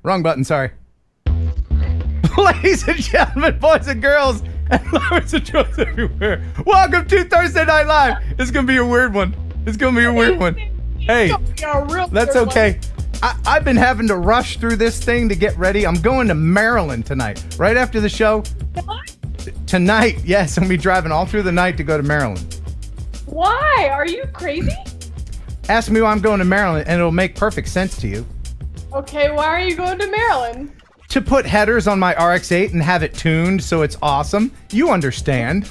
Wrong button, sorry. Ladies and gentlemen, boys and girls, and lovers and trolls everywhere, welcome to Thursday Night Live. It's going to be a weird one. It's going to be a weird one. Hey, that's okay. I've been having to rush through this thing to get ready. I'm going to Maryland tonight. Right after the show. What? Tonight, yes, I'm going to be driving all through the night to go to Maryland. Why? Are you crazy? Ask me why I'm going to Maryland, and it'll make perfect sense to you. Okay, why are you going to Maryland? To put headers on my RX-8 and have it tuned so it's awesome. You understand.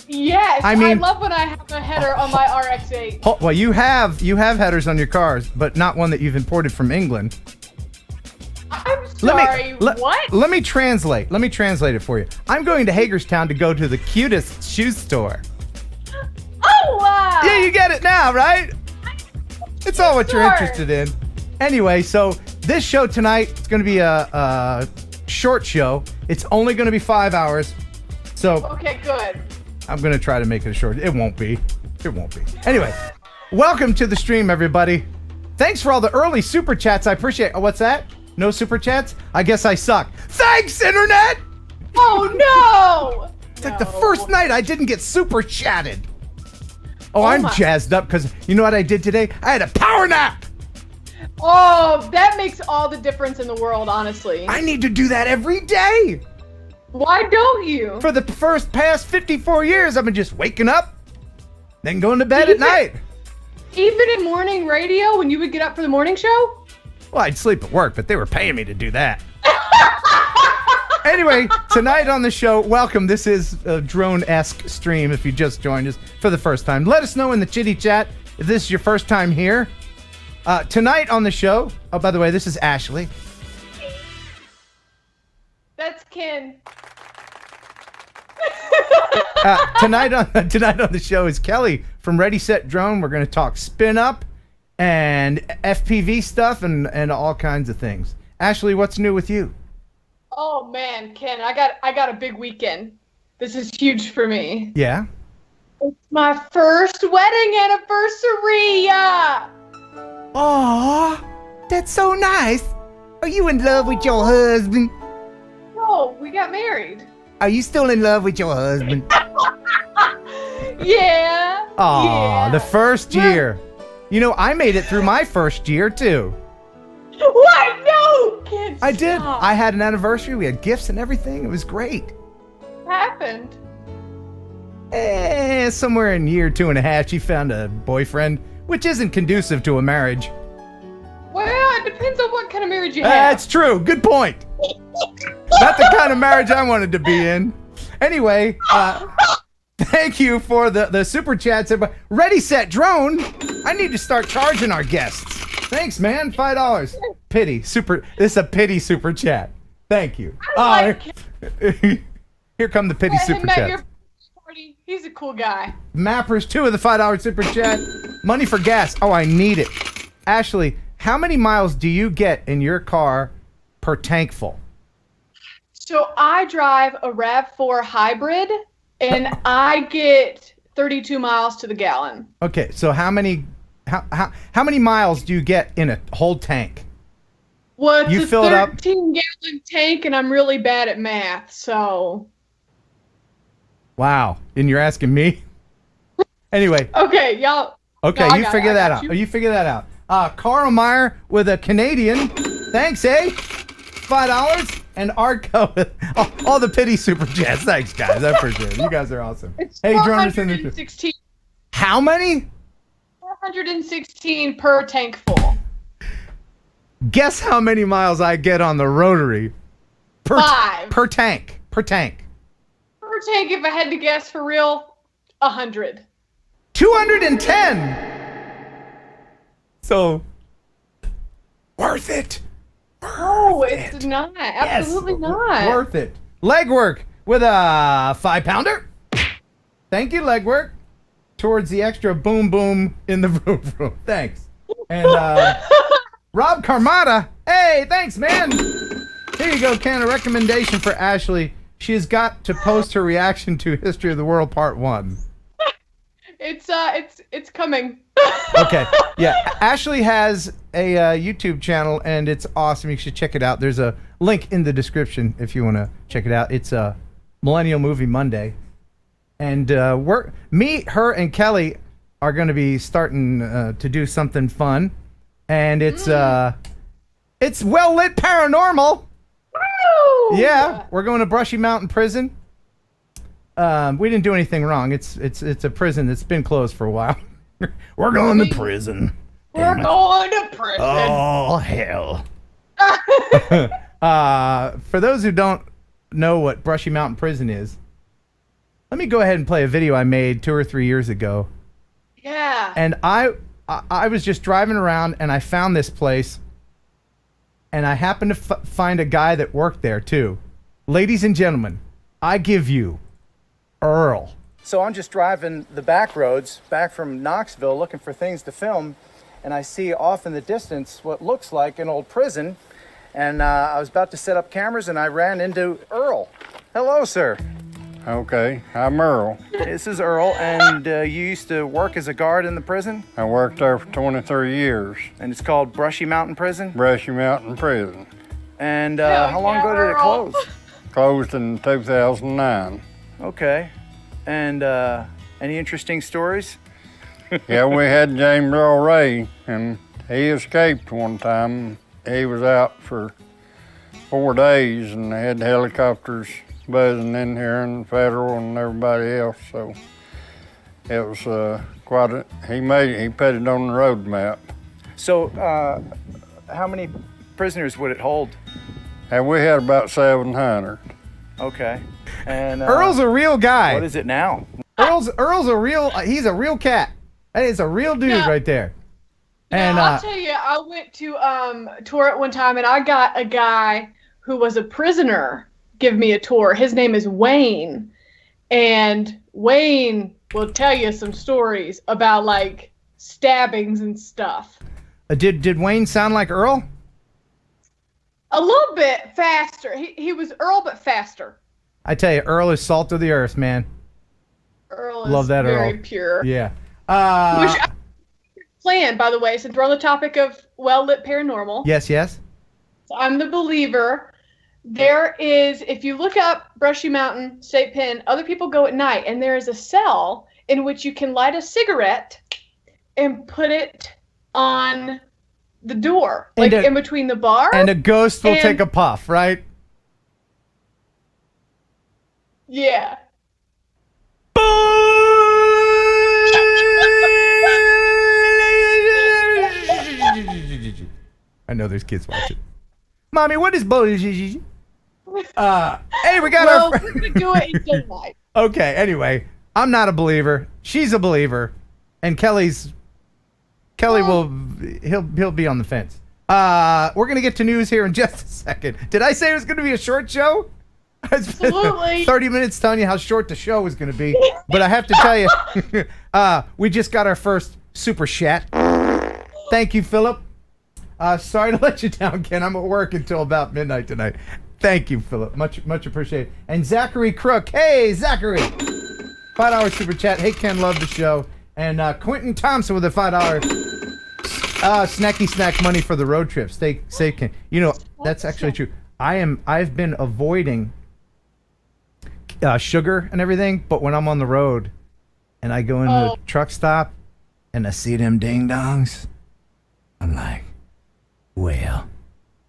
Yes, I mean, I love when I have a header on my RX-8. Well, you have headers on your cars, but not one that you've imported from England. I'm sorry, what? Let me translate. Let me translate it for you. I'm going to Hagerstown to go to the cutest shoe store. Oh, wow. Yeah, you get it now, right? It's all what you're interested in. Anyway, so this show tonight, it's going to be a short show. It's only going to be 5 hours. So okay, good. I'm going to try to make it a short. It won't be. It won't be. Anyway, welcome to the stream, everybody. Thanks for all the early super chats. I appreciate it. Oh, what's that? No super chats? I guess I suck. Thanks, Internet! Oh, no! It's like the first night I didn't get super chatted. Oh, I'm jazzed up because you know what I did today? I had a power nap. Oh, that makes all the difference in the world, honestly. I need to do that every day. Why don't you? For the past 54 years, I've been just waking up, then going to bed at night. Even in morning radio, when you would get up for the morning show? Well, I'd sleep at work, but they were paying me to do that. Anyway, tonight on the show, welcome. This is a drone-esque stream if you just joined us for the first time. Let us know in the chitty chat if this is your first time here. Tonight on the show, oh, by the way, this is Ashley. That's Ken. Tonight on the show is Kelly from ReadySetDrone. We're going to talk spin up and FPV stuff and all kinds of things. Ashley, what's new with you? Oh man, Ken, I got a big weekend. This is huge for me. Yeah. It's my first wedding anniversary. Aw, that's so nice. Are you in love with your husband? No, we got married. Are you still in love with your husband? Yeah. Aw, the first year. You know, I made it through my first year too. What? No, Ken, I did. stop. I had an anniversary. We had gifts and everything. It was great. What happened? Somewhere in year 2.5, she found a boyfriend, which isn't conducive to a marriage. Well, it depends on what kind of marriage you have. That's true. Good point. Not the kind of marriage I wanted to be in. Anyway, thank you for the super chats. ReadySetDrone. I need to start charging our guests. Thanks, man. $5. Pity. This is a pity super chat. Thank you. Here come the pity super chat. He's a cool guy. Mappers, 2 of the $5 super chat. Money for gas. Oh, I need it. Ashley, how many miles do you get in your car per tank full? So I drive a RAV4 hybrid, and I get 32 miles to the gallon. Okay, so how many miles do you get in a whole tank? Well, it's you a fill it up 13-gallon tank, and I'm really bad at math, so. Wow, and you're asking me? Anyway. Okay, y'all. Okay, no, you figure that out. You figure that out. Carl Meyer with a Canadian. Thanks, eh? $5. And Arco with all the pity super chats. Thanks, guys. I appreciate it. You guys are awesome. It's hey, 416. How many? 416 per tank full. Guess how many miles I get on the rotary? 5. Per tank. Per tank. Per tank, if I had to guess for real, 100. 210. So, worth it. No, it's not. Absolutely not. Worth it. Legwork with a 5-pounder. Thank you, Legwork. Towards the extra boom boom in the vroom vroom. Thanks. And Rob Carmada. Hey, thanks, man. Here you go, Ken. A recommendation for Ashley. She has got to post her reaction to History of the World Part 1. It's coming. Okay. Yeah. Ashley has a YouTube channel, and it's awesome. You should check it out. There's a link in the description if you want to check it out. It's Millennial Movie Monday. And me, her, and Kelly are going to be starting to do something fun. And it's well-lit paranormal. Woo! Yeah. We're going to Brushy Mountain Prison. We didn't do anything wrong. It's a prison that's been closed for a while. We're going to prison. We're going to prison. Oh, hell. For those who don't know what Brushy Mountain Prison is, let me go ahead and play a video I made 2 or 3 years ago. Yeah. And I was just driving around, and I found this place, and I happened to find a guy that worked there, too. Ladies and gentlemen, I give you Earl. So I'm just driving the back roads back from Knoxville looking for things to film, and I see off in the distance what looks like an old prison, and I was about to set up cameras, and I ran into Earl. Hello, sir. Okay, I'm Earl. This is Earl, and you used to work as a guard in the prison? I worked there for 23 years. And it's called Brushy Mountain Prison? Brushy Mountain Prison. And how long ago did it close? Closed in 2009. Okay. And any interesting stories? Yeah, we had James Earl Ray, and he escaped one time. He was out for 4 days, and they had helicopters buzzing in here, and federal and everybody else. So it was quite a. He put it on the road map. So how many prisoners would it hold? And we had about 700. Okay. And Earl's a real guy. What is it now? Earl's a real. He's a real cat. That is a real dude right there. And I'll tell you, I went to tour it one time, and I got a guy who was a prisoner give me a tour. His name is Wayne, and Wayne will tell you some stories about like stabbings and stuff. Did Wayne sound like Earl? A little bit faster. He was Earl, but faster. I tell you, Earl is salt of the earth, man. Earl is Love that very Earl. pure. Yeah. Which I planned, by the way, since we're on the topic of well-lit paranormal. Yes, yes. So I'm the believer. There is, if you look up Brushy Mountain State Pen, other people go at night, and there is a cell in which you can light a cigarette and put it on the door, like in between the bar. And a ghost will take a puff, right? Yeah. I know there's kids watching. Mommy, what is Hey, we got we can do it in daylight. Okay, anyway, I'm not a believer. She's a believer. And Kelly will he'll be on the fence. We're gonna get to news here in just a second. Did I say it was gonna be a short show? Absolutely. 30 minutes telling you how short the show was gonna be. But I have to tell you, we just got our first super chat. Thank you, Philip. Sorry to let you down, Ken. I'm at work until about midnight tonight. Thank you, Philip. Much appreciated. And Zachary Crook. Hey, Zachary. $5 super chat. Hey, Ken, love the show. And Quentin Thompson with a $5 snacky snack money for the road trip. Stay safe, Ken. You know, that's actually true. I've been avoiding sugar and everything, but when I'm on the road and I go into a truck stop and I see them ding dongs, I'm like, well,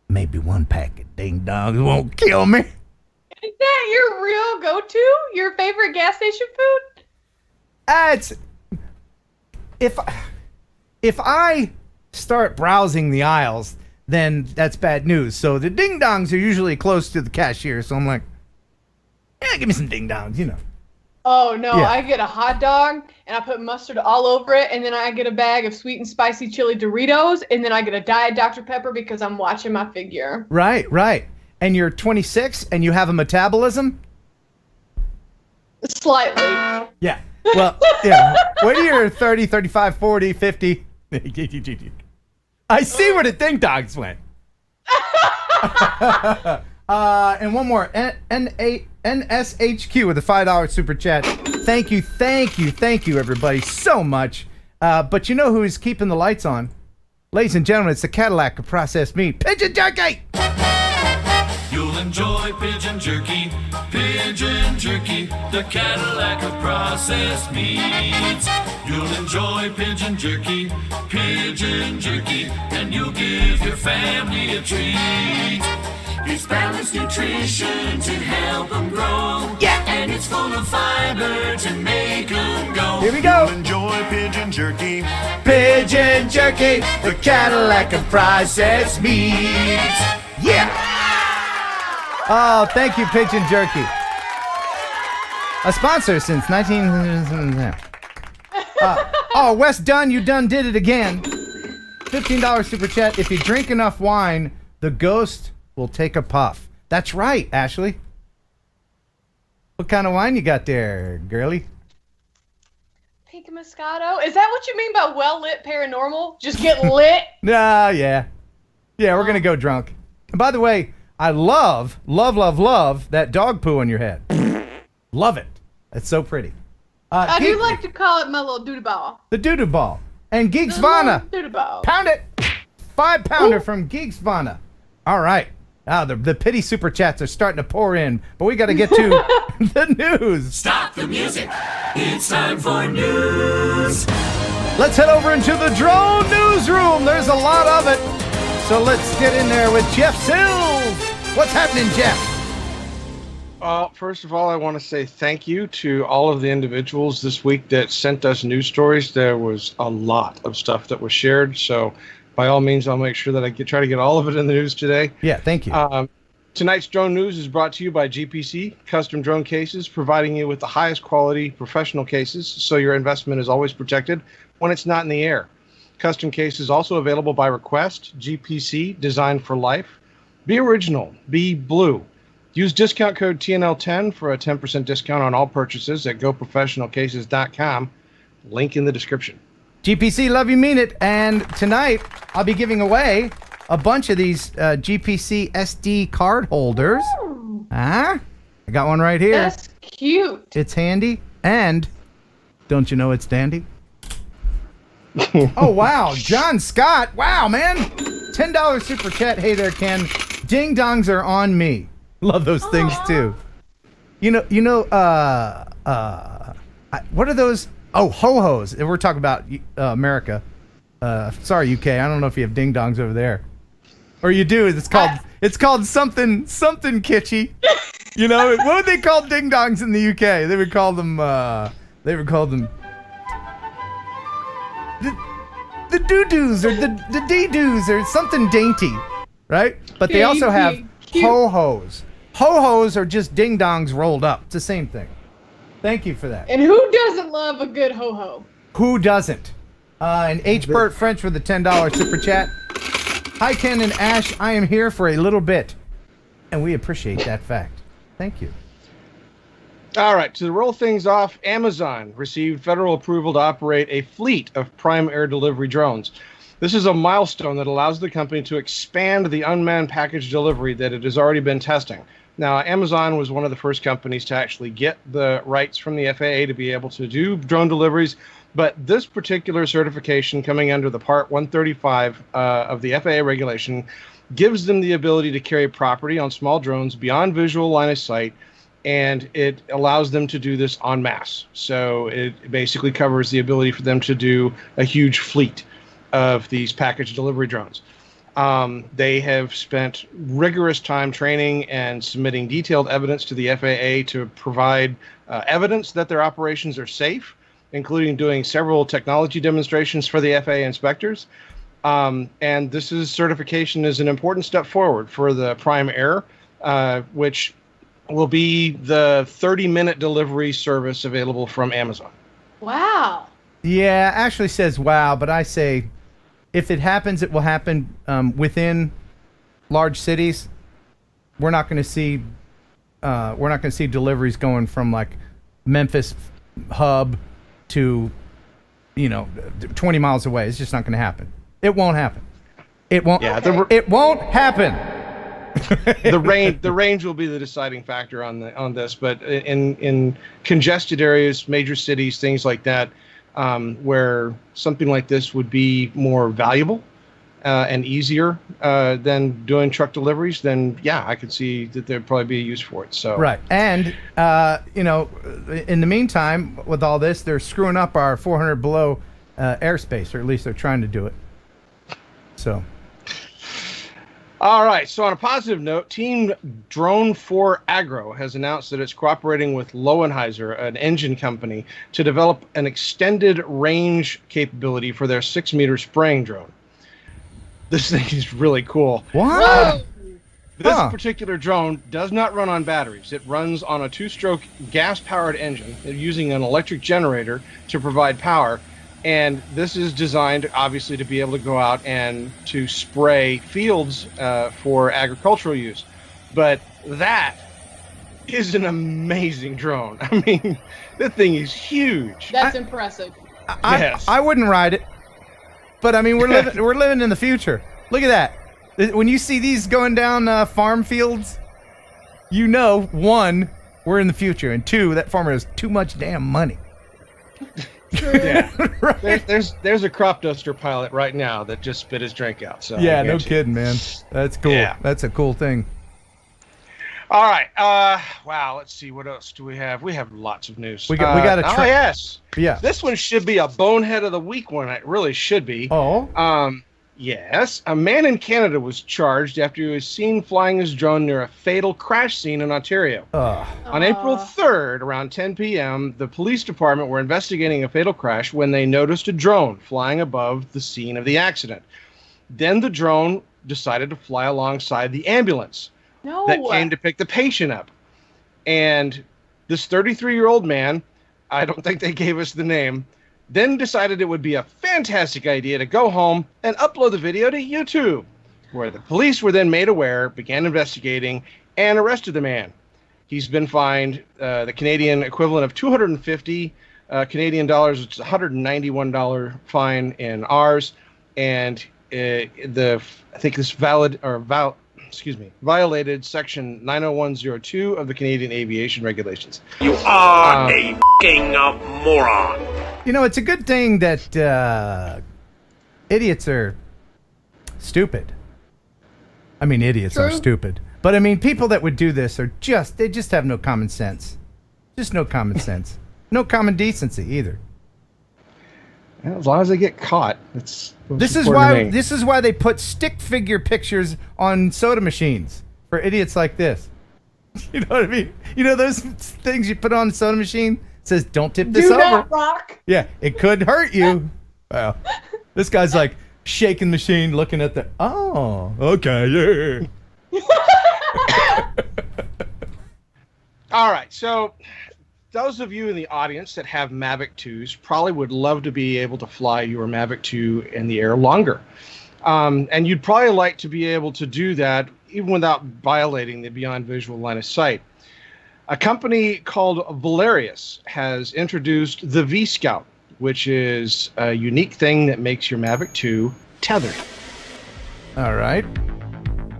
maybe one pack of ding dongs won't kill me. Is that your real go-to? Your favorite gas station food? It's if I start browsing the aisles, then that's bad news. So the ding dongs are usually close to the cashier. So I'm like, yeah, give me some ding dongs, you know. Oh no, Yeah. I get a hot dog and I put mustard all over it, and then I get a bag of sweet and spicy chili Doritos, and then I get a Diet Dr. Pepper because I'm watching my figure. Right. And you're 26 and you have a metabolism? Slightly. Yeah. Well, yeah. When you're 30, 35, 40, 50. I see where the ding dongs went. And one more. NSHQ with a $5 super chat. Thank you, everybody, so much. But you know who's keeping the lights on? Ladies and gentlemen, it's the Cadillac of processed meat. Pigeon Jerky! You'll enjoy pigeon jerky, the Cadillac of processed meats. You'll enjoy pigeon jerky, and you'll give your family a treat. It's balanced nutrition to help them grow. Yeah. And it's full of fiber to make them go. Here we go. You'll enjoy pigeon jerky, the Cadillac of processed meats. Yeah! Oh, thank you, Pigeon Jerky. A sponsor since 19... oh, Wes Dunn, you done did it again. $15 super chat. If you drink enough wine, the ghost will take a puff. That's right, Ashley. What kind of wine you got there, girly? Pink Moscato? Is that what you mean by well-lit paranormal? Just get lit? Nah, yeah. Yeah, we're going to go drunk. And by the way, I love that dog poo on your head. Love it. It's so pretty. I do like to call it my little doodoo ball. The doodoo ball. And Geeks Vana. Doodoo ball. Pound it. 5-pounder from Geeks Vana. All right. The pity super chats are starting to pour in, but we got to get to the news. Stop the music. It's time for news. Let's head over into the drone newsroom. There's a lot of it. So let's get in there with Jeff Sills. What's happening, Jeff? First of all, I want to say thank you to all of the individuals this week that sent us news stories. There was a lot of stuff that was shared, so by all means, I'll make sure that I try to get all of it in the news today. Yeah, thank you. Tonight's drone news is brought to you by GPC, Custom Drone Cases, providing you with the highest quality professional cases, so your investment is always protected when it's not in the air. Custom cases also available by request. GPC, designed for life. Be original. Be blue. Use discount code TNL10 for a 10% discount on all purchases at goprofessionalcases.com. Link in the description. GPC, love you, mean it. And tonight, I'll be giving away a bunch of these GPC SD card holders. I got one right here. That's cute. It's handy. And don't you know it's dandy? Oh, wow. John Scott. Wow, man. $10 super chat. Hey there, Ken. Ding dongs are on me. Love those things, too. What are those? Oh, ho-hos. We're talking about America. Sorry, UK. I don't know if you have ding dongs over there. Or you do. It's called something kitschy. You know, what would they call ding dongs in the UK? They would call them the doo-doos or the dee-doos or something dainty, right? But they also have ho-hos. Ho-hos are just ding-dongs rolled up. It's the same thing. Thank you for that. And who doesn't love a good ho-ho? Who doesn't? And H. Burt French with the $10 super chat. Hi, Ken and Ash. I am here for a little bit. And we appreciate that fact. Thank you. All right, to roll things off, Amazon received federal approval to operate a fleet of prime air delivery drones. This is a milestone that allows the company to expand the unmanned package delivery that it has already been testing. Now, Amazon was one of the first companies to actually get the rights from the FAA to be able to do drone deliveries, but this particular certification coming under the Part 135 of the FAA regulation gives them the ability to carry property on small drones beyond visual line of sight, and it allows them to do this en masse. So it basically covers the ability for them to do a huge fleet of these package delivery drones. They have spent rigorous time training and submitting detailed evidence to the FAA to provide evidence that their operations are safe, including doing several technology demonstrations for the FAA inspectors. And this certification is an important step forward for the Prime Air, which will be the 30-minute delivery service available from Amazon. Wow. Yeah, Ashley says wow, but I say if it happens, it will happen within large cities. We're not going to see deliveries going from like Memphis hub to 20 miles away. It's just not going to happen. It won't happen. It won't. Yeah, it won't happen. The range will be the deciding factor on this, but in congested areas, major cities, things like that, where something like this would be more valuable and easier than doing truck deliveries, then yeah, I could see that there'd probably be a use for it. So Right. And, in the meantime, with all this, they're screwing up our 400 below airspace, or at least they're trying to do it. So. All right. So on a positive note, Team Drone 4 Agro has announced that it's cooperating with Lowenheiser, an engine company, to develop an extended range capability for their 6-meter spraying drone. This thing is really cool. What? This Huh. particular drone does not run on batteries. It runs on a 2-stroke gas-powered engine. They're using an electric generator to provide power. And this is designed, obviously, to be able to go out and to spray fields for agricultural use. But that is an amazing drone. I mean, that thing is huge. That's impressive. Yes. I wouldn't ride it. But I mean, we're living in the future. Look at that. When you see these going down farm fields, one, we're in the future, and two, that farmer has too much damn money. Yeah. Right? There's a crop duster pilot right now that just spit his drink out. So Yeah, I no guarantee you. kidding, man. That's cool. Yeah. That's a cool thing. All right. Wow. Let's see. What else do we have? We have lots of news. We got a Oh yes. Yeah. This one should be a bonehead of the week one. It really should be. Oh. Yes. A man in Canada was charged after he was seen flying his drone near a fatal crash scene in Ontario. On April 3rd, around 10 p.m., the police department were investigating a fatal crash when they noticed a drone flying above the scene of the accident. Then the drone decided to fly alongside the ambulance that came to pick the patient up. And this 33-year-old man, I don't think they gave us the name, then decided it would be a fantastic idea to go home and upload the video to YouTube, where the police were then made aware, began investigating, and arrested the man. He's been fined the Canadian equivalent of 250 Canadian dollars. It's a $191 fine in ours, and I think this violated Section 90102 of the Canadian Aviation Regulations. You are a f***ing moron. It's a good thing that idiots are stupid. I mean, idiots are True. stupid. But I mean, people that would do this they just have no common sense. Just no common sense. No common decency either. As long as they get caught, it's This is why they put stick figure pictures on soda machines for idiots like this. You know what I mean? You know those things you put on a soda machine? It says, don't tip this Do over. not rock. Yeah, it could hurt you. Well, this guy's like shaking the machine, looking at the, oh, okay, yeah. All right, so those of you in the audience that have Mavic 2s probably would love to be able to fly your Mavic 2 in the air longer. And you'd probably like to be able to do that even without violating the beyond visual line of sight. A company called Valerius has introduced the V-Scout, which is a unique thing that makes your Mavic 2 tethered. All right.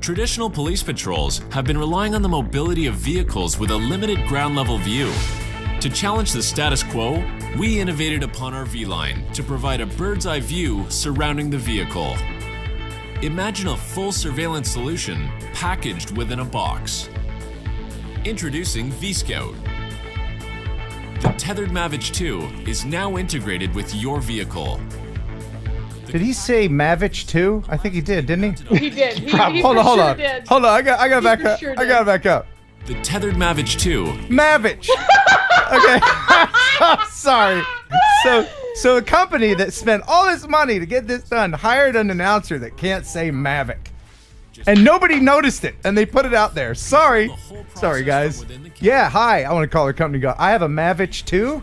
Traditional police patrols have been relying on the mobility of vehicles with a limited ground level view. To challenge the status quo, we innovated upon our V-Line to provide a bird's eye view surrounding the vehicle. Imagine a full surveillance solution packaged within a box. Introducing V-Scout. The tethered Mavic 2 is now integrated with your vehicle. Did he say Mavic too? I think he did, didn't he? He did. He Hold for on. sure did. Hold on. I got back for up. sure I got back up. The tethered Mavic 2 Mavic. Okay. Sorry. So a company that spent all this money to get this done hired an announcer that can't say Mavic. And nobody noticed it, and they put it out there. Sorry, guys. Yeah, hi. I want to call our company. Go. I have a Mavic too.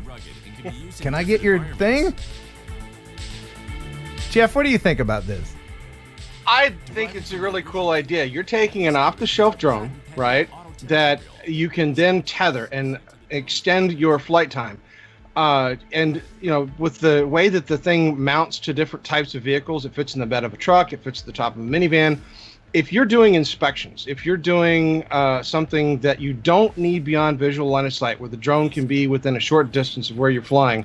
Can I get your thing? Jeff, what do you think about this? I think it's a really cool idea. You're taking an off-the-shelf drone, right, that you can then tether and extend your flight time. And, with the way that the thing mounts to different types of vehicles, it fits in the bed of a truck, it fits at the top of a minivan. If you're doing inspections, if you're doing something that you don't need beyond visual line of sight, where the drone can be within a short distance of where you're flying,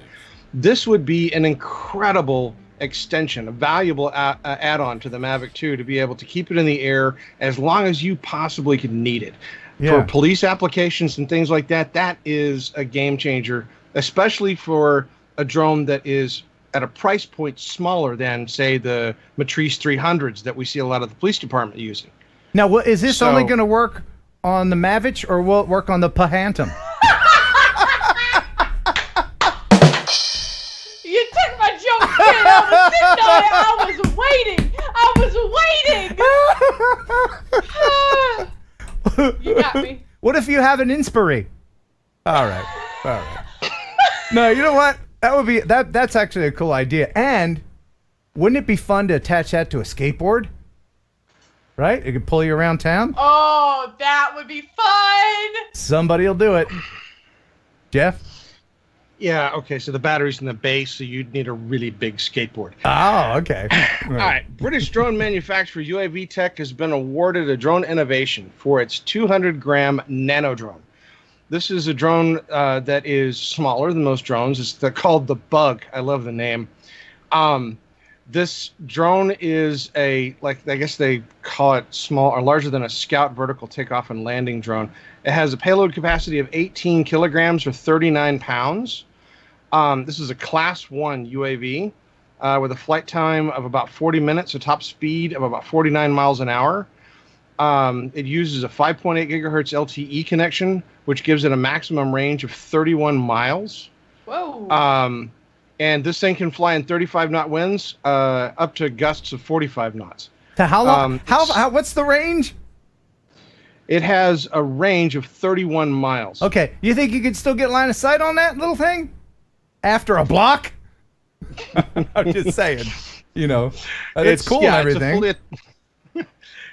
This would be an incredible extension, a valuable add-on to the Mavic 2 to be able to keep it in the air as long as you possibly could need it. For police applications and things like that, that is a game changer, especially for a drone that is at a price point smaller than, say, the Matrice 300s that we see a lot of the police department using. Now, is this only going to work on the Mavic, or will it work on the Pahantum? You took my joke, Ken. I was sitting on it. I was waiting. You got me. What if you have an Inspire? All right. No, you know what? That would be that's actually a cool idea. And wouldn't it be fun to attach that to a skateboard? Right? It could pull you around town. Oh, that would be fun. Somebody'll do it. Jeff? Yeah, okay, so the battery's in the base, so you'd need a really big skateboard. Oh, okay. All right. British drone manufacturer UAV Tech has been awarded a drone innovation for its 200-gram Nano drone. This is a drone that is smaller than most drones. It's called the Bug. I love the name. This drone is I guess they call it small or larger than a Scout vertical takeoff and landing drone. It has a payload capacity of 18 kilograms or 39 pounds. This is a Class 1 UAV with a flight time of about 40 minutes, a top speed of about 49 miles an hour. It uses a 5.8 gigahertz LTE connection, which gives it a maximum range of 31 miles. Whoa. And this thing can fly in 35-knot winds up to gusts of 45 knots. To how long? What's the range? It has a range of 31 miles. Okay. You think you could still get line of sight on that little thing? After a block? I'm just saying. It's cool and everything.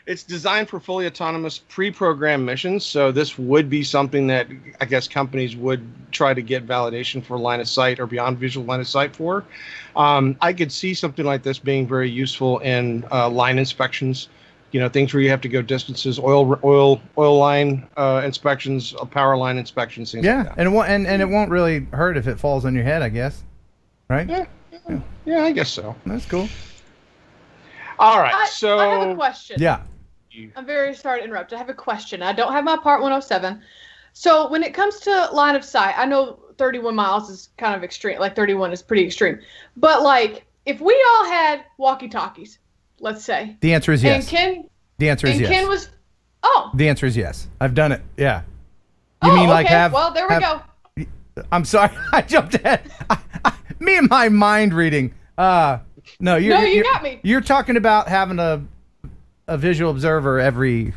It's designed for fully autonomous pre-programmed missions, so this would be something that I guess companies would try to get validation for line of sight or beyond visual line of sight for. I could see something like this being very useful in line inspections, things where you have to go distances, oil line inspections, power line inspections, things like that. And it won't really hurt if it falls on your head, I guess. Right? Yeah, I guess so. That's cool. All right, I have a question. Yeah. I'm very sorry to interrupt. I have a question. I don't have my Part 107. So when it comes to line of sight, I know 31 miles is kind of extreme. Like 31 is pretty extreme. But if we all had walkie-talkies, let's say. The answer is yes. The answer is yes. Ken was. Oh. The answer is yes. I've done it. Yeah. You mean okay. Well, there we go. I'm sorry. I jumped ahead. Me and my mind reading. No, you got me. You're talking about having a visual observer every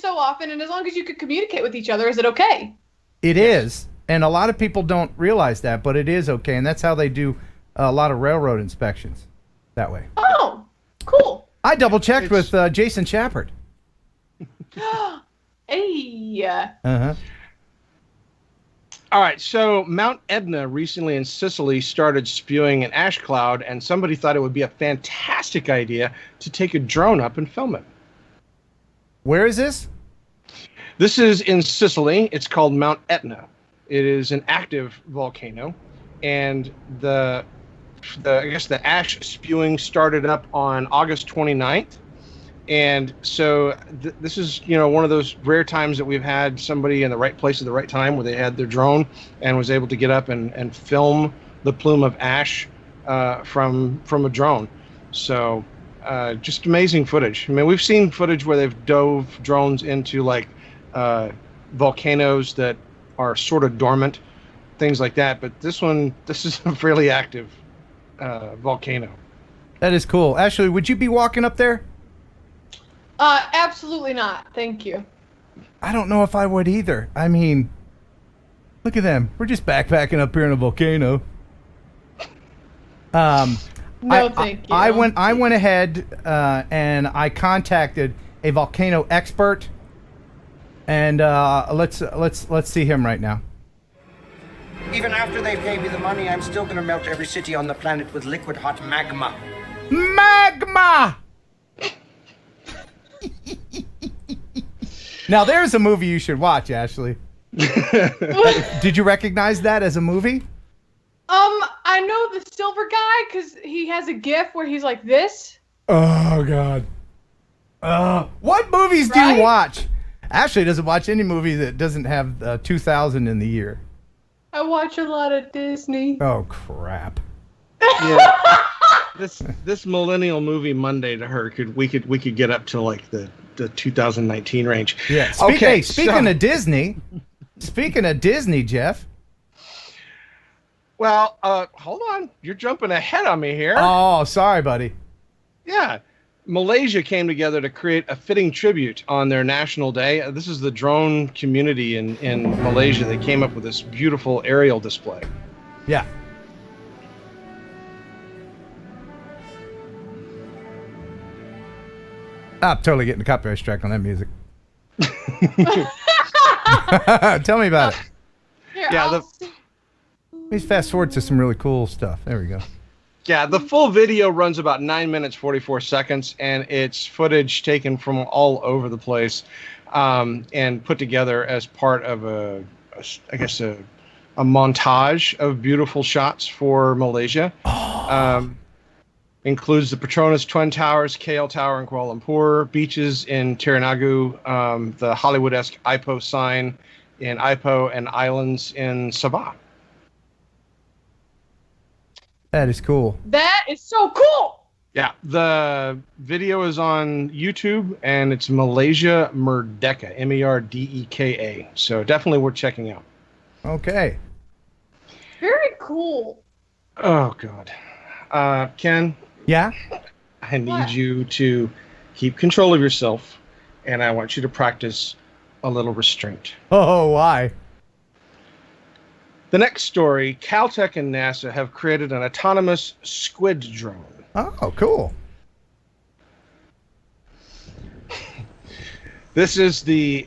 so often, and as long as you could communicate with each other, is it okay? It is, and a lot of people don't realize that, but it is okay, and that's how they do a lot of railroad inspections that way. Oh, cool. I double-checked with Jason Schappert. Hey. Uh-huh. All right, so Mount Etna recently in Sicily started spewing an ash cloud, and somebody thought it would be a fantastic idea to take a drone up and film it. Where is this? This is in Sicily. It's called Mount Etna. It is an active volcano, and the ash spewing started up on August 29th. And so this is, one of those rare times that we've had somebody in the right place at the right time where they had their drone and was able to get up and film the plume of ash from a drone. So just amazing footage. I mean, we've seen footage where they've dove drones into volcanoes that are sort of dormant, things like that. But this is a fairly active volcano. That is cool. Ashley, would you be walking up there? Absolutely not. Thank you. I don't know if I would either. I mean, look at them. We're just backpacking up here in a volcano. No, thank you. I went ahead and I contacted a volcano expert, and let's see him right now. Even after they pay me the money, I'm still going to melt every city on the planet with liquid hot magma. Magma! Now there's a movie you should watch, Ashley. Did you recognize that as a movie? why? Because he has a gif where he's like this. Oh God. What movies do you watch? Ashley doesn't watch any movie that doesn't have 2000 in the year. I watch a lot of Disney. Oh crap. Yeah. This millennial movie Monday to her we could get up to like the 2019 range. Yeah. Speaking of Disney, Jeff. Well, hold on. You're jumping ahead on me here. Oh, sorry, buddy. Yeah. Malaysia came together to create a fitting tribute on their national day. This is the drone community in Malaysia. They came up with this beautiful aerial display. Yeah. I'm totally getting a copyright strike on that music. Tell me about it. Here, Yeah, Let's fast forward to some really cool stuff. There we go. Yeah, the full video runs about 9 minutes 44 seconds, and it's footage taken from all over the place, and put together as part of a montage of beautiful shots for Malaysia. Includes the Petronas Twin Towers, KL Tower in Kuala Lumpur, beaches in Terengganu, the Hollywood-esque Ipoh sign in Ipoh, and islands in Sabah. That is cool. That is so cool. Yeah, the video is on YouTube, and it's Malaysia Merdeka, Merdeka. So definitely worth checking out. Okay. Very cool. Oh, God. Ken? Yeah? I need you to keep control of yourself, and I want you to practice a little restraint. Oh, why? The next story, Caltech and NASA have created an autonomous squid drone. Oh, cool. This is the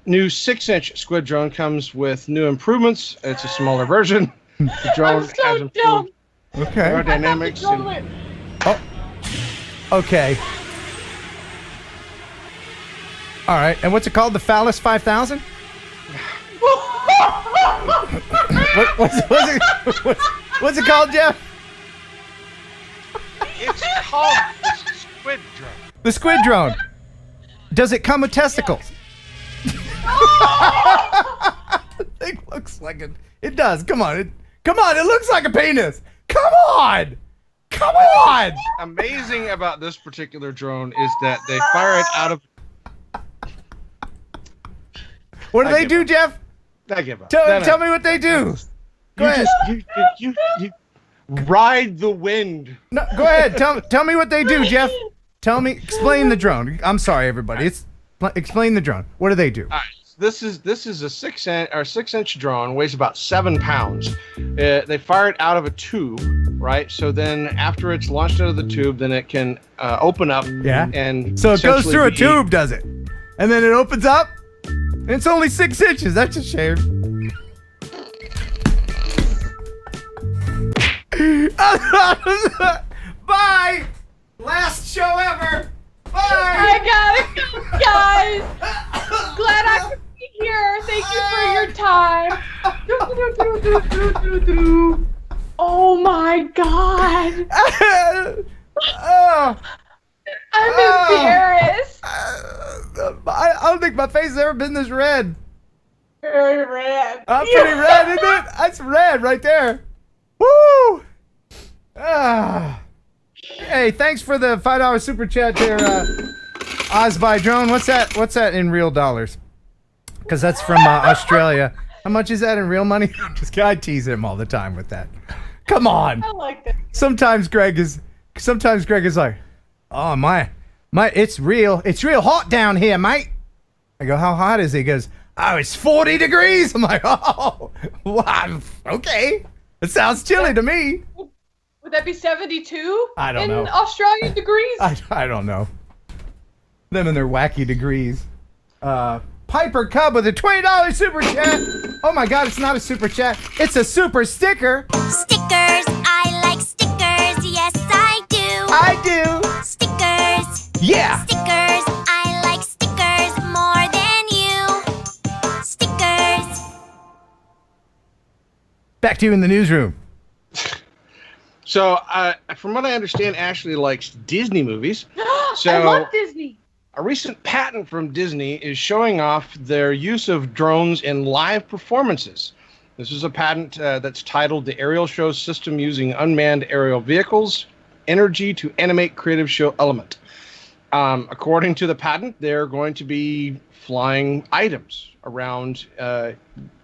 new 6-inch squid drone. Comes with new improvements. It's a smaller version. The drone I'm so has improved dumb. Okay. aerodynamics. Oh. Okay. All right. And what's it called? The Phallus 5000? What's it called, Jeff? It's called the squid drone. The squid drone. Does it come with testicles? The thing looks like it. It does. Come on. It looks like a penis. Come on. Amazing about this particular drone is that they fire it out of. What do they do, Jeff? I give up. Tell me what they do. Go ahead. You ride the wind. No, go ahead. Tell me what they do, Jeff. Explain the drone. I'm sorry, everybody. Explain the drone. What do they do? All right. This is a 6-inch drone, weighs about 7 pounds. They fire it out of a tube, right? So then after it's launched out of the tube, then it can open up. Yeah. And so it goes through a tube, does it? And then it opens up. And it's only 6 inches. That's a shame. Bye. Last show ever. Bye. I gotta go, guys. Glad I could be here. Thank you for your time. Oh my God. I'm embarrassed. I don't think my face has ever been this red. Very red. I'm pretty red, isn't it? That's red right there. Woo! Hey, thanks for the $5 super chat there, Ozby Drone. What's that in real dollars? Because that's from Australia. How much is that in real money? I tease him all the time with that. Come on. I like that. Sometimes Greg is like, oh my, it's real hot down here, mate. I go, how hot is it? He goes, oh, it's 40 degrees. I'm like, oh, wow, okay. It sounds chilly to me. Would that be 72? I don't know. In Australian degrees? I don't know. Them and their wacky degrees. Piper Cub with a $20 super chat. Oh my God, it's not a super chat. It's a super sticker. Stickers, I like stickers. Yes, I do. I do. Stickers. Yeah. Stickers, I like stickers more than you. Stickers. Back to you in the newsroom. So, from what I understand, Ashley likes Disney movies. So, I love Disney. A recent patent from Disney is showing off their use of drones in live performances. This is a patent that's titled The Aerial Show System Using Unmanned Aerial Vehicles, Energy to Animate Creative Show Element. According to the patent, they're going to be flying items around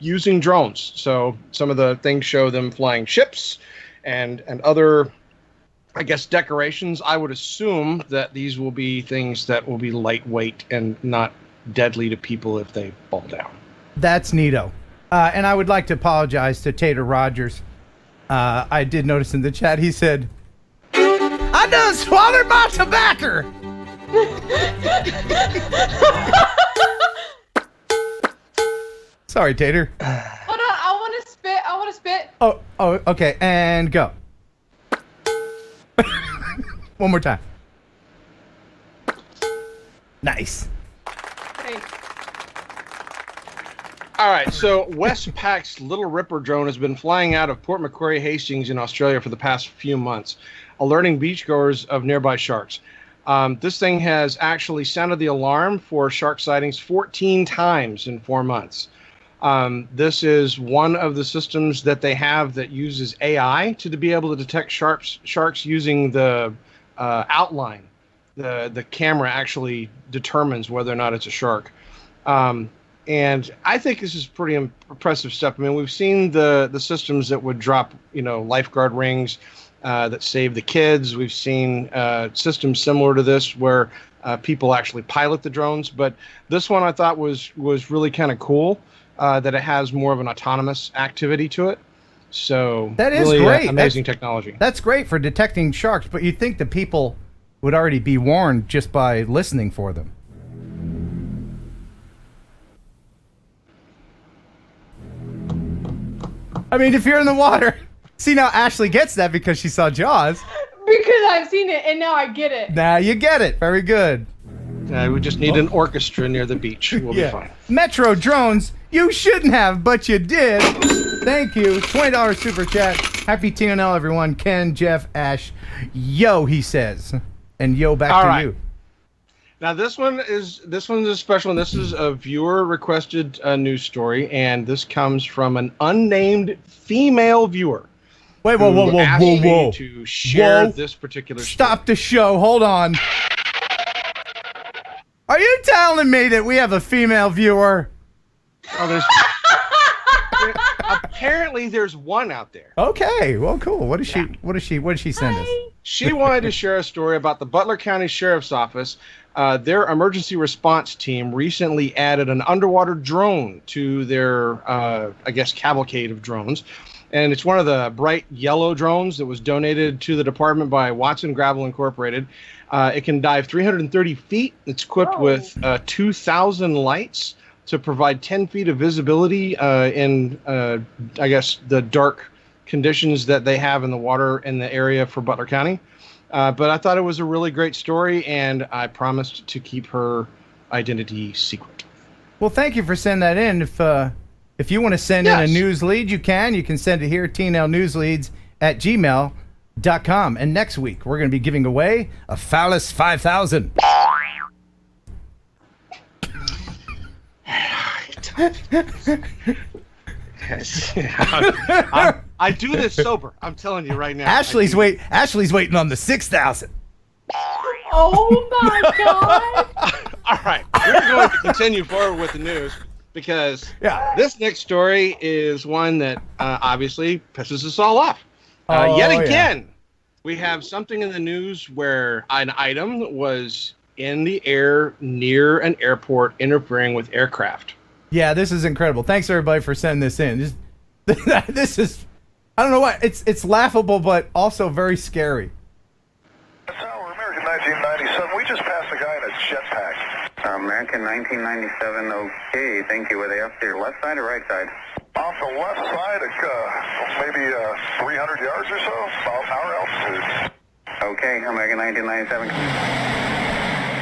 using drones. So some of the things show them flying ships and other, I guess, decorations. I would assume that these will be things that will be lightweight and not deadly to people if they fall down. That's neato. And I would like to apologize to Tater Rogers. I did notice in the chat, he said, I done swallowed my tobacco. Sorry, Tater. Hold on, I want to spit. Oh, okay, and go. One more time. Nice. Thanks. All right, so Westpac's Little Ripper drone has been flying out of Port Macquarie Hastings in Australia for the past few months, alerting beachgoers of nearby sharks. This thing has actually sounded the alarm for shark sightings 14 times in 4 months. This is one of the systems that they have that uses AI to be able to detect sharks using the outline. The camera actually determines whether or not it's a shark. And I think this is pretty impressive stuff. I mean, we've seen the systems that would drop, lifeguard rings that save the kids. We've seen systems similar to this where people actually pilot the drones. But this one I thought was really kind of cool, that it has more of an autonomous activity to it. So that is really, great. Amazing technology. That's great for detecting sharks, but you'd think the people would already be warned just by listening for them. I mean, if you're in the water. See, now Ashley gets that because she saw Jaws. Because I've seen it, and now I get it. Now you get it. Very good. We just need an orchestra near the beach. We'll be fine. Metro drones, you shouldn't have, but you did. Thank you. $20 super chat. Happy TNL, everyone. Ken, Jeff, Ash. Yo, he says. And yo, back to you. Now this one's a special one. This is a viewer requested news story, and this comes from an unnamed female viewer. Wait, whoa. To share this particular story. Stop the show. Hold on. Are you telling me that we have a female viewer? Oh, apparently there's one out there. Okay, well, cool. What did she send us? She wanted to share a story about the Butler County Sheriff's Office. Their emergency response team recently added an underwater drone to their, cavalcade of drones. And it's one of the bright yellow drones that was donated to the department by Watson Gravel Incorporated. It can dive 330 feet. It's equipped with 2,000 lights to provide 10 feet of visibility in, the dark conditions that they have in the water in the area for Butler County. But I thought it was a really great story, and I promised to keep her identity secret. Well, thank you for sending that in. If you want to send in a news lead, you can. You can send it here, tnlnewsleads@gmail.com. And next week, we're going to be giving away a Phallus 5000. I do this sober. I'm telling you right now. Ashley's waiting on the 6,000. Oh my God! All right, we're going to continue forward with the news because this next story is one that obviously pisses us all off. Yet again, we have something in the news where an item was in the air near an airport interfering with aircraft. Yeah, this is incredible. Thanks everybody for sending this in. This is, I don't know what, it's laughable, but also very scary. Tower, American 1997. We just passed a guy in a jetpack. American 1997. Okay, thank you. Were they up to your left side or right side? Off the left side, maybe 300 yards or so, about our altitude. Okay, American 1997.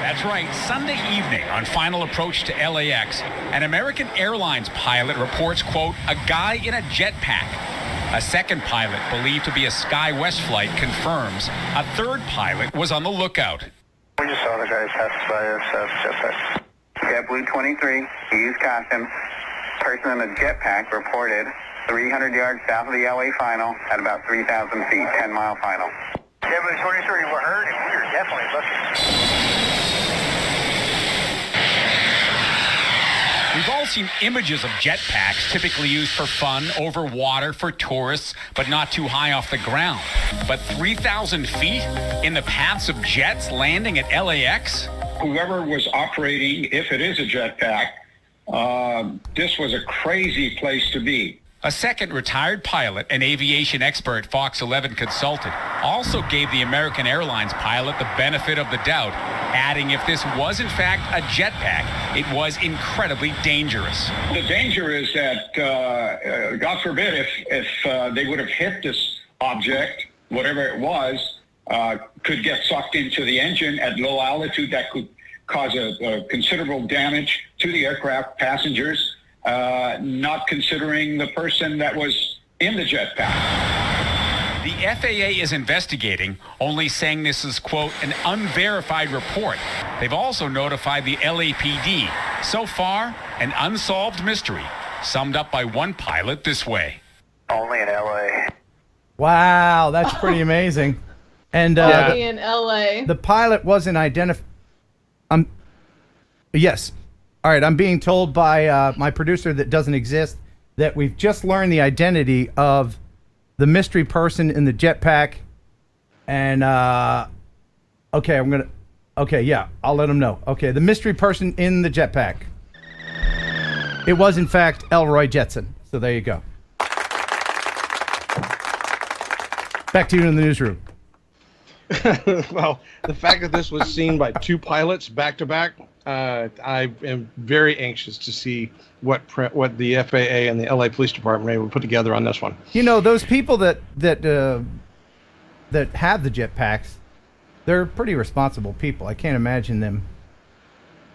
That's right. Sunday evening on final approach to LAX, an American Airlines pilot reports, quote, a guy in a jetpack A second pilot, believed to be a Sky West flight, confirms a third pilot was on the lookout. We just saw the guy pass by us, jetpack. Yeah, Blue 23, he used costume. Person in a jetpack reported 300 yards south of the LA final at about 3,000 feet, 10-mile final. Yeah, Blue 23, we heard him. We were definitely looking. We've all seen images of jetpacks typically used for fun, over water, for tourists, but not too high off the ground. But 3,000 feet in the paths of jets landing at LAX? Whoever was operating, if it is a jetpack, this was a crazy place to be. A second retired pilot and aviation expert Fox 11 consulted also gave the American Airlines pilot the benefit of the doubt, adding if this was in fact a jetpack, it was incredibly dangerous. The danger is that, God forbid, if they would have hit this object, whatever it was, could get sucked into the engine at low altitude. That could cause a considerable damage to the aircraft passengers, not considering the person that was in the jetpack. The FAA is investigating, only saying this is, quote, an unverified report. They've also notified the LAPD. So far, an unsolved mystery, summed up by one pilot this way. Only in LA. Wow, that's pretty amazing. And Only in LA. The pilot wasn't identified. Yes. All right, I'm being told by my producer that doesn't exist that we've just learned the identity of the mystery person in the jetpack. And, yeah, I'll let him know. Okay, the mystery person in the jetpack. It was, in fact, Elroy Jetson. So there you go. Back to you in the newsroom. Well, the fact that this was seen by two pilots back to back, I am very anxious to see what the FAA and the LA Police Department are able to put together on this one. You know, those people that have the jetpacks, they're pretty responsible people. I can't imagine them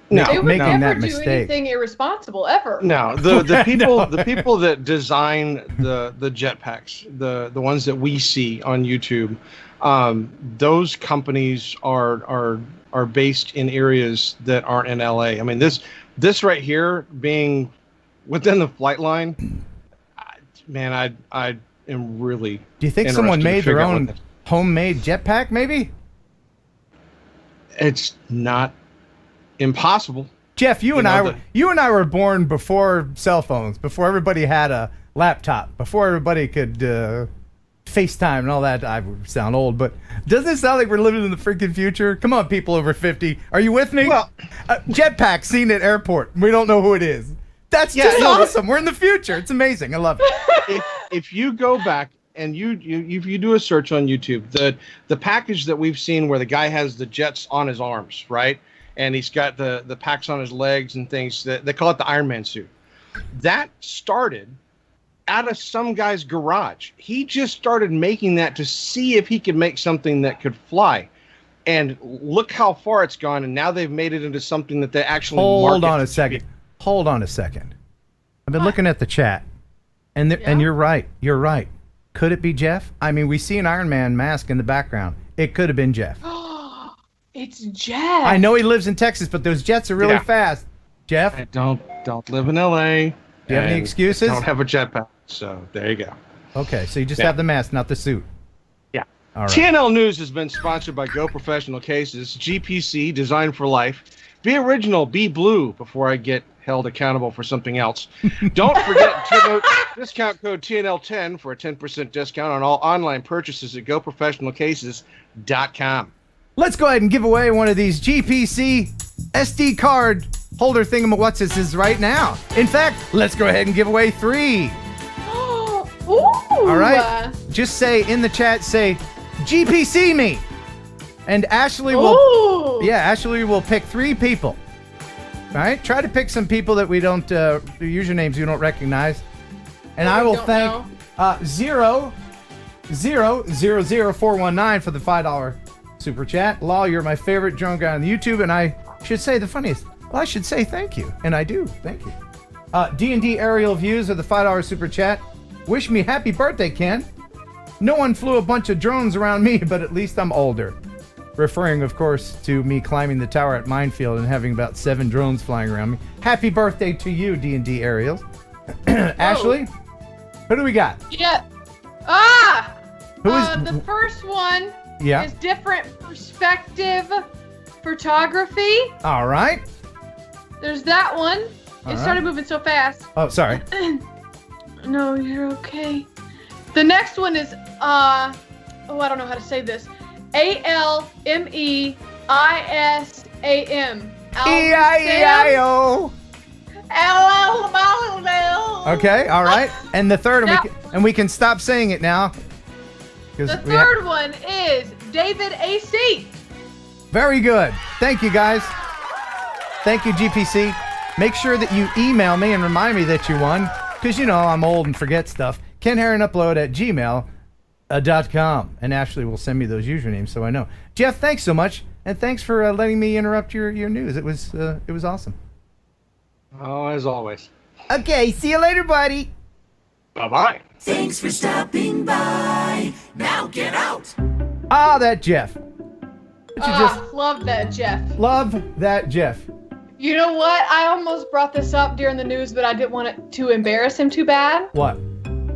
making that mistake. Do anything irresponsible ever. No, the people that design the jetpacks, the ones that we see on YouTube, those companies are based in areas that aren't in LA. I mean, this right here being within the flight line, man, I am really. Do you think someone made their own homemade jetpack? Maybe. It's not impossible. Jeff, you and I were born before cell phones, before everybody had a laptop, before everybody could FaceTime and all that. I sound old, but doesn't it sound like we're living in the freaking future? Come on, people over 50. Are you with me? Well, jetpack seen at airport. We don't know who it is. That's just awesome. We're in the future. It's amazing. I love it. If you go back and if you do a search on YouTube, the package that we've seen where the guy has the jets on his arms, right? And he's got the packs on his legs and things, that they call it the Iron Man suit. That started out of some guy's garage. He just started making that to see if he could make something that could fly. And look how far it's gone, and now they've made it into something that they actually Hold on a second. I've been looking at the chat, and you're right. You're right. Could it be Jeff? I mean, we see an Iron Man mask in the background. It could have been Jeff. It's Jeff. I know he lives in Texas, but those jets are really fast. Jeff? I don't live in LA. Do you have any excuses? I don't have a jetpack, so there you go. Okay, so you just have the mask, not the suit. Yeah. All right. TNL News has been sponsored by Go Professional Cases, GPC, Designed for Life. Be original, be blue, before I get held accountable for something else. Don't forget discount code TNL10 for a 10% discount on all online purchases at GoProfessionalCases.com. Let's go ahead and give away one of these GPC SD card holder thingamawhatsis right now. In fact, let's go ahead and give away 3. Ooh. All right. Just say in the chat, say GPC me, and Ashley will pick 3 people. All right. Try to pick some people that we don't usernames you don't recognize, and I will thank 0000419 for the $5 super chat. Law, you're my favorite drone guy on YouTube, and I should say the funniest. Well, I should say thank you, and I do. Thank you. D&D Aerial Views are the $5 super chat. Wish me happy birthday, Ken. No one flew a bunch of drones around me, but at least I'm older. Referring, of course, to me climbing the tower at Minefield and having about 7 drones flying around me. Happy birthday to you, D&D Aerials. Ashley, who do we got? Yeah. Who is the first one Yeah. is different perspective photography. All right. There's that one. All It right. started moving so fast. Oh, sorry. No, you're okay. The next one is I don't know how to say this. ALMEISAM. E-I-E-I-O. Okay, all right. And the third, and we can stop saying it now. The third one is David AC. Very good. Thank you, guys. Thank you, GPC. Make sure that you email me and remind me that you won, because you know I'm old and forget stuff. KenHeronUpload@gmail.com. And Ashley will send me those usernames so I know. Jeff, thanks so much, and thanks for letting me interrupt your news. It was awesome. Oh, as always. Okay, see you later, buddy. Bye-bye. Thanks for stopping by. Now get out. Ah, that Jeff. Love that, Jeff. Love that Jeff. You know what? I almost brought this up during the news, but I didn't want it to embarrass him too bad. What?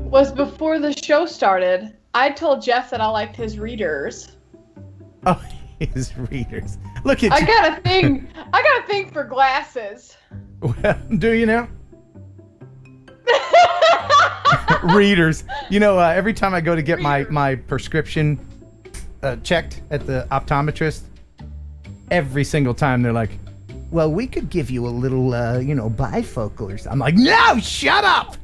Was before the show started, I told Jeff that I liked his readers. Oh, his readers. Look at I you. got a thing for glasses. Well, do you now? Readers. You know, every time I go to get my prescription checked at the optometrist, every single time they're like, well, we could give you a little, bifocal or something. I'm like, no, shut up!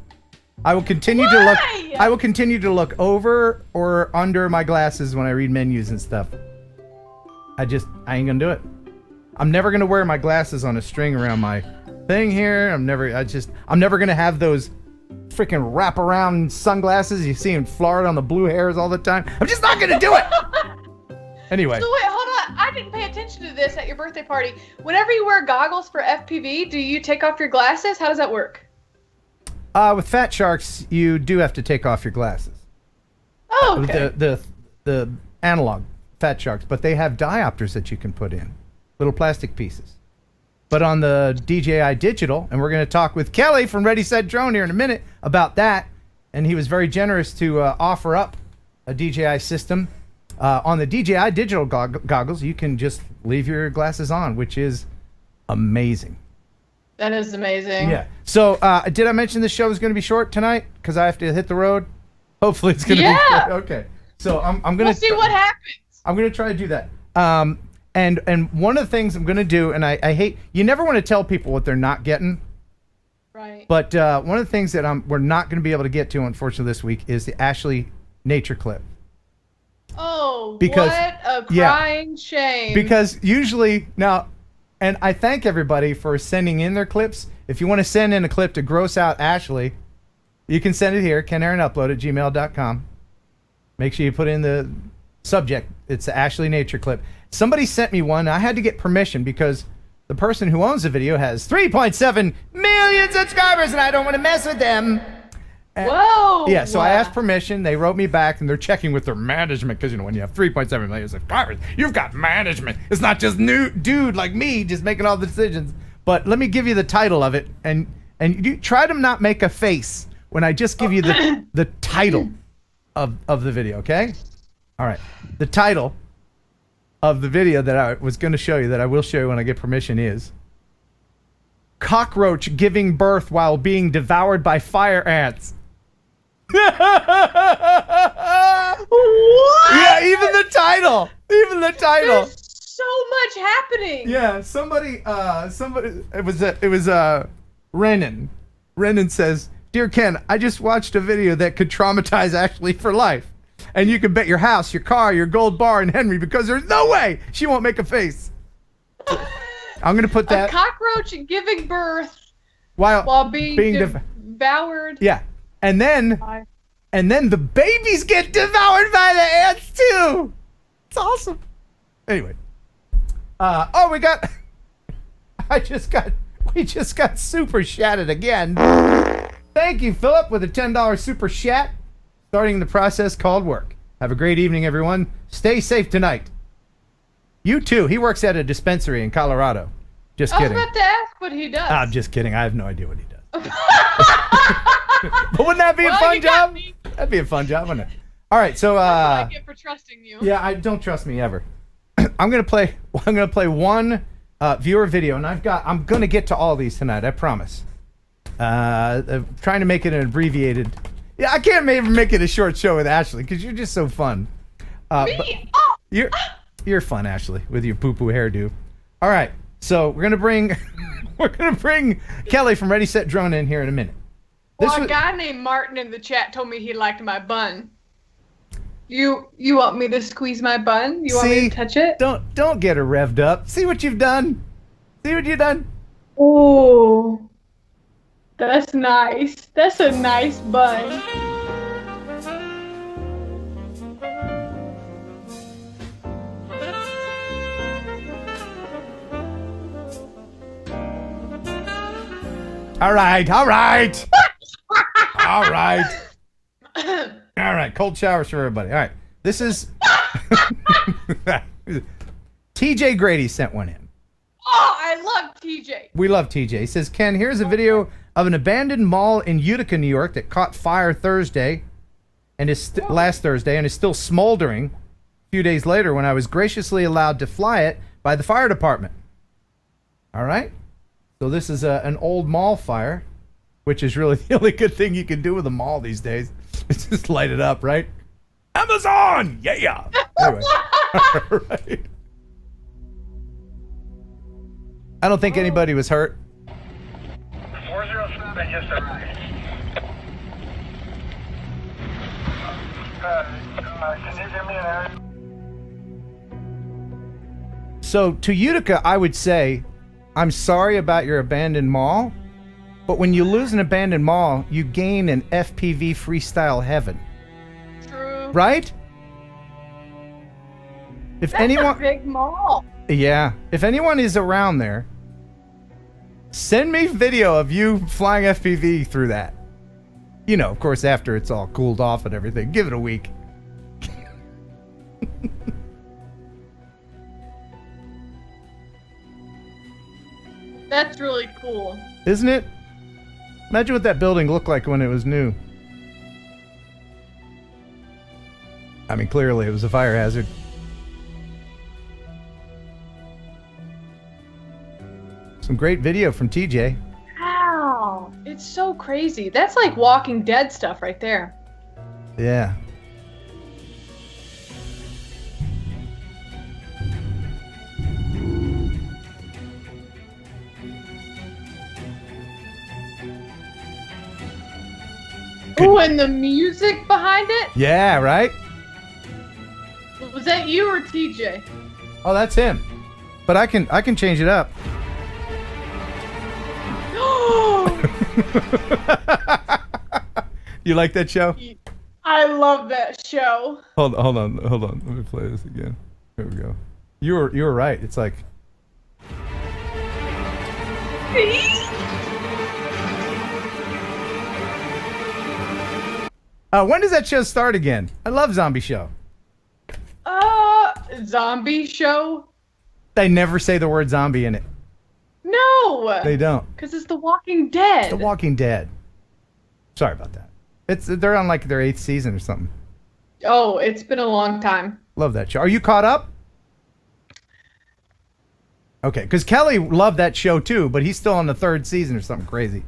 I will continue to look. I will continue to look over or under my glasses when I read menus and stuff. I ain't gonna do it. I'm never gonna wear my glasses on a string around my thing here. I'm never gonna have those freaking wraparound sunglasses you see in Florida on the blue hairs all the time. I'm just not gonna do it. Anyway. So wait, hold on. I didn't pay attention to this at your birthday party. Whenever you wear goggles for FPV, do you take off your glasses? How does that work? With Fat Sharks, you do have to take off your glasses. Oh, okay. The analog Fat Sharks, but they have diopters that you can put in, little plastic pieces. But on the DJI Digital, and we're going to talk with Kelly from ReadySetDrone here in a minute about that, and he was very generous to offer up a DJI system. On the DJI Digital goggles, you can just leave your glasses on, which is amazing. That is amazing. Yeah. So, did I mention the show is going to be short tonight because I have to hit the road? Hopefully, it's going to be short. Okay. So I'm going to. We'll see what happens. I'm going to try to do that. And one of the things I'm going to do, and I hate, you never want to tell people what they're not getting. Right. But one of the things that we're not going to be able to get to, unfortunately, this week is the Ashley nature clip. Oh, Because- what a crying shame. Because usually now, and I thank everybody for sending in their clips. If you want to send in a clip to gross out Ashley, you can send it here, KenHeronUpload@gmail.com. Make sure you put in the subject. It's the Ashley nature clip. Somebody sent me one. I had to get permission because the person who owns the video has 3.7 million subscribers, and I don't want to mess with them. Whoa! Yeah, so I asked permission. They wrote me back, and they're checking with their management because, when you have 3.7 million subscribers, you've got management. It's not just new dude like me just making all the decisions. But let me give you the title of it, and you try to not make a face when I just give you the title of the video, okay? All right. The title of the video that I was going to show you, that I will show you when I get permission, is Cockroach Giving Birth While Being Devoured by Fire Ants. What? Yeah, even the title. There's so much happening. Yeah, somebody, it was Renan. Renan says, "Dear Ken, I just watched a video that could traumatize Ashley for life. And you can bet your house, your car, your gold bar in Henry because there's no way she won't make a face." I'm going to put that. A cockroach giving birth while being devoured. Yeah. And then the babies get devoured by the ants too. It's awesome. Anyway. We just got super shattered again. Thank you, Philip, with a $10 super chat. Starting the process called work. Have a great evening, everyone. Stay safe tonight. You too. He works at a dispensary in Colorado. Just kidding. I was about to ask what he does. I'm just kidding. I have no idea what he does. But wouldn't that be a fun job? That'd be a fun job, wouldn't it? All right, so That's what I get for trusting you. yeah, I don't trust me ever. I'm gonna play one viewer video, and I'm gonna get to all these tonight. I promise. Trying to make it an abbreviated. Yeah, I can't even make it a short show with Ashley because you're just so fun. Me? You're fun, Ashley, with your poo-poo hairdo. All right, so we're gonna bring Kelly from ReadySetDrone in here in a minute. Well, a guy named Martin in the chat told me he liked my bun. You want me to squeeze my bun? You want me to touch it? Don't get her revved up. See what you've done? See what you've done? Oh, that's nice. That's a nice bun. All right. All right. All right, cold showers for everybody. All right, this is TJ Grady sent one in. Oh, I love TJ. We love TJ. He says, Ken, here's a video of an abandoned mall in Utica, New York that caught fire Thursday and is last Thursday and is still smoldering a few days later when I was graciously allowed to fly it by the fire department. All right, so this is an old mall fire, which is really the only good thing you can do with a mall these days. It's just light it up, right? Amazon! Yeah! Anyway. All right. I don't think anybody was hurt. 407 just arrived. Can you give me an area? So, to Utica, I would say, I'm sorry about your abandoned mall, but when you lose an abandoned mall, you gain an FPV freestyle heaven. True. Right? If That's anyone, a big mall. yeah, if anyone is around there, send me video of you flying FPV through that. You know, of course, after it's all cooled off and everything. Give it a week. That's really cool. Isn't it? Imagine what that building looked like when it was new. I mean, clearly it was a fire hazard. Some great video from TJ. Wow. It's so crazy. That's like Walking Dead stuff right there. Yeah. Ooh, and the music behind it? Yeah, right? Was that you or TJ? Oh, that's him. But I can change it up. You like that show? I love that show. Hold on. Let me play this again. Here we go. You were right. It's like when does that show start again? I love Zombie Show. Zombie show? They never say the word zombie in it. No. They don't. Because it's The Walking Dead. It's The Walking Dead. Sorry about that. They're on like their 8th season or something. Oh, it's been a long time. Love that show. Are you caught up? Okay, because Kelly loved that show too, but he's still on the 3rd season or something crazy.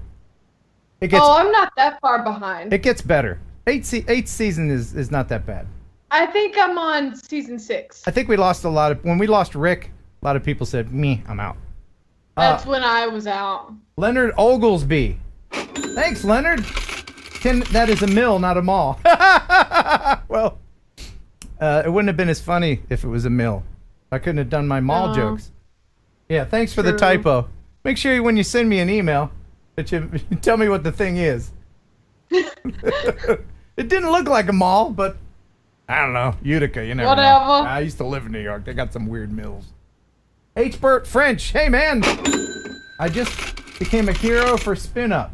I'm not that far behind. It gets better. 8th season is not that bad. I think I'm on season 6. I think we lost when we lost Rick, a lot of people said, me, I'm out. That's when I was out. Leonard Oglesby. Thanks, Leonard. That is a mill, not a mall. Well, it wouldn't have been as funny if it was a mill. I couldn't have done my mall jokes. Yeah, thanks for the typo. Make sure when you send me an email that you tell me what the thing is. It didn't look like a mall, but I don't know. Utica, you never know. I used to live in New York. They got some weird mills. H-Bert French. Hey, man. I just became a hero for Spin Up.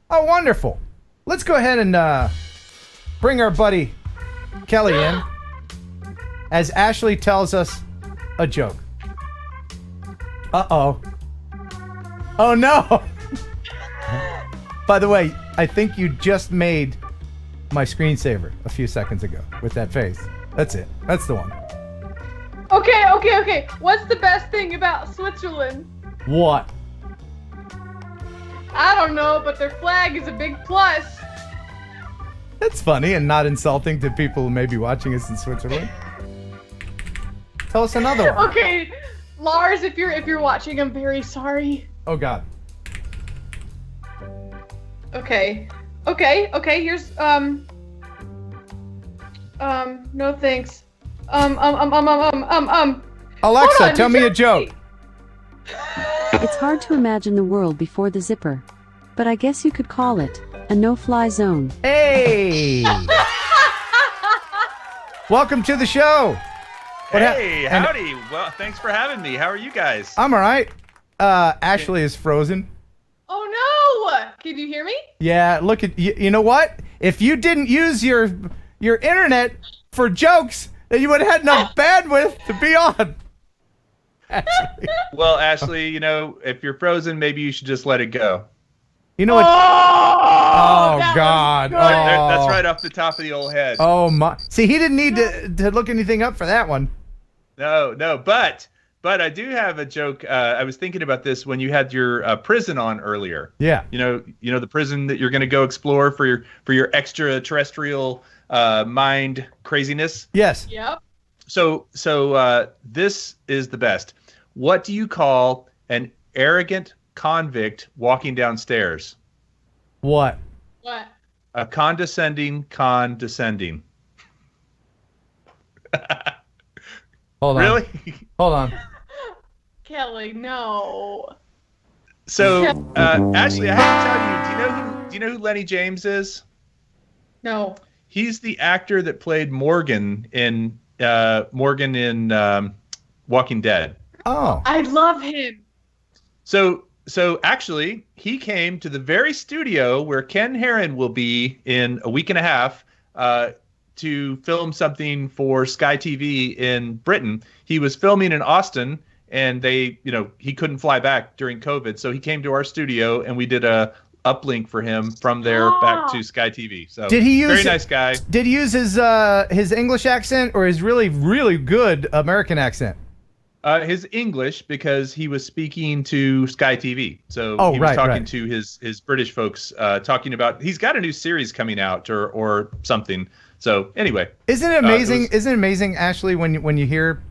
Oh, wonderful. let's go ahead and bring our buddy Kelly in as Ashley tells us a joke. Uh-oh. Oh, no. By the way, I think you just made my screensaver a few seconds ago with that face. That's it. That's the one. Okay. What's the best thing about Switzerland? What? I don't know, but their flag is a big plus. That's funny and not insulting to people who may be watching us in Switzerland. Tell us another one. Okay, Lars, if you're watching, I'm very sorry. Oh God. Okay. Here's no thanks. Alexa, tell me a joke. It's hard to imagine the world before the zipper, but I guess you could call it a no-fly zone. Hey! Welcome to the show. Hey, howdy. Well, thanks for having me. How are you guys? I'm all right. Ashley is frozen. Oh no! Can you hear me? Yeah, look at you. You know what? If you didn't use your internet for jokes, then you would have had enough bandwidth to be on. Ashley. Well, Ashley, if you're frozen, maybe you should just let it go. You know what? Oh God! That's right off the top of the old head. Oh my! See, he didn't need to look anything up for that one. No, but I do have a joke. I was thinking about this when you had your prison on earlier. Yeah. You know the prison that you're going to go explore for your extraterrestrial mind craziness. Yes. Yep. So this is the best. What do you call an arrogant convict walking downstairs? What? A condescending condescending. Hold on. Really? Hold on. Kelly, no. So, Ashley, I have to tell you, do you know who Lenny James is? No. He's the actor that played Morgan in Walking Dead. Oh. I love him. So actually, he came to the very studio where Ken Heron will be in a week and a half to film something for Sky TV in Britain. He was filming in Austin, and he couldn't fly back during COVID, so he came to our studio, and we did a uplink for him from there back to Sky TV. So did he use very nice guy? Did he use his English accent or his really, really good American accent? His English, because he was speaking to Sky TV. So he was talking to his British folks, talking about he's got a new series coming out or something. So anyway, isn't it amazing? Isn't it amazing, Ashley, when you hear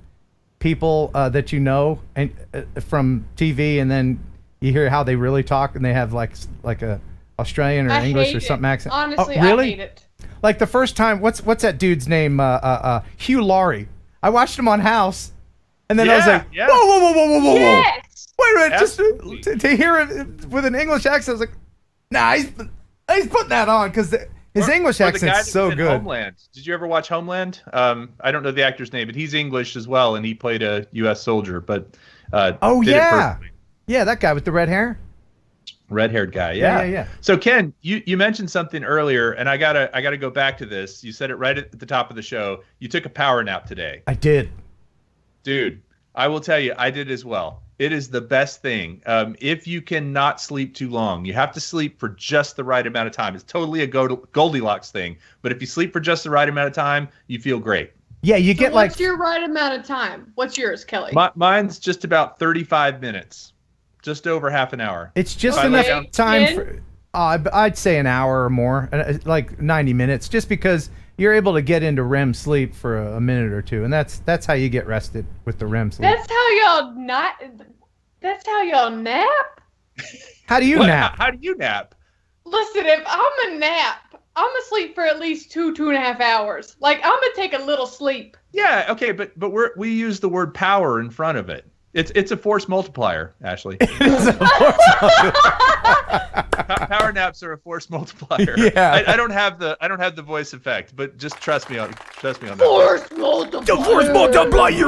people that you know and from TV, and then you hear how they really talk, and they have like a Australian or English or something accent. Honestly, really? I hate it. Like the first time, what's that dude's name? Hugh Laurie. I watched him on House. And then I was like, whoa. Yes! Wait a minute, just to hear it with an English accent, I was like, nah, he's putting that on because his English accent's so good. Homeland. Did you ever watch Homeland? I don't know the actor's name, but he's English as well, and he played a U.S. soldier. But did it perfectly. Yeah, that guy with the red hair. Red-haired guy, yeah. So Ken, you mentioned something earlier, and I gotta go back to this. You said it right at the top of the show. You took a power nap today. I did. Dude, I will tell you, I did as well. It is the best thing. If you cannot sleep too long, you have to sleep for just the right amount of time. It's totally a Goldilocks thing. But if you sleep for just the right amount of time, you feel great. Yeah, you get like... What's your right amount of time? What's yours, Kelly? Mine's just about 35 minutes. Just over half an hour. It's just enough time for... I'd say an hour or more, like 90 minutes, just because... You're able to get into REM sleep for a minute or two, and that's how you get rested with the REM sleep. That's how y'all nap? How do you nap? How do you nap? Listen, if I'm a nap, I'm asleep for at least 2.5 hours. Like, I'm gonna take a little sleep. Yeah, okay, but we use the word power in front of it. It's a force multiplier, Ashley. It is a force multiplier. Power naps are a force multiplier. Yeah. I don't have the voice effect, but just trust me on that. Force multiplier. The force multiplier.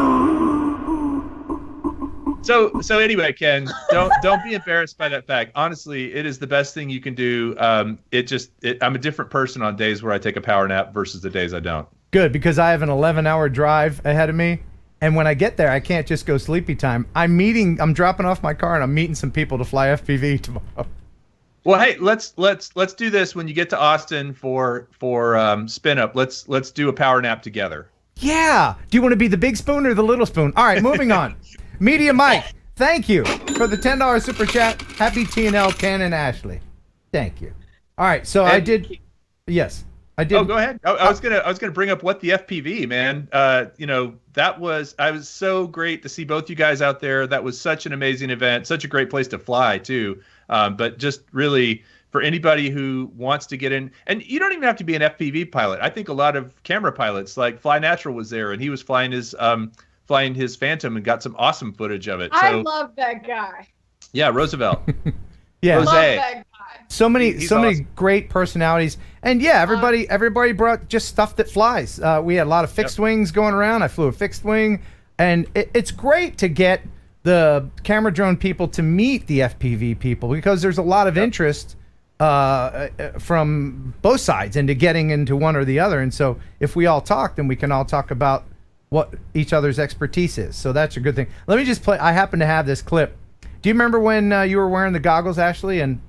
So anyway, Ken, don't be embarrassed by that fact. Honestly, it is the best thing you can do. I'm a different person on days where I take a power nap versus the days I don't. Good, because I have an 11-hour drive ahead of me, and when I get there, I can't just go sleepy time. I'm dropping off my car, and I'm meeting some people to fly FPV tomorrow. Well, hey, let's do this when you get to Austin for spin up. Let's do a power nap together. Yeah. Do you want to be the big spoon or the little spoon? All right, moving on. Media Mike, thank you for the $10 super chat. Happy TNL, Ken and Ashley. Thank you. All right, so I did. Yes, I did. Oh, go ahead. I was gonna bring up what the FPV, man. I was so great to see both you guys out there. That was such an amazing event, such a great place to fly too. But just really for anybody who wants to get in, and you don't even have to be an FPV pilot. I think a lot of camera pilots, like Fly Natural was there, and he was flying his Phantom and got some awesome footage of it. I love that guy. Yeah, Roosevelt. Yeah, love that guy. So many awesome. great personalities, and yeah, everybody brought just stuff that flies. We had a lot of fixed wings going around. I flew a fixed wing, and it's great to get the camera drone people to meet the FPV people because there's a lot of interest from both sides into getting into one or the other. And so if we all talk, then we can all talk about what each other's expertise is. So that's a good thing. Let me just play. I happen to have this clip. Do you remember when you were wearing the goggles, Ashley, and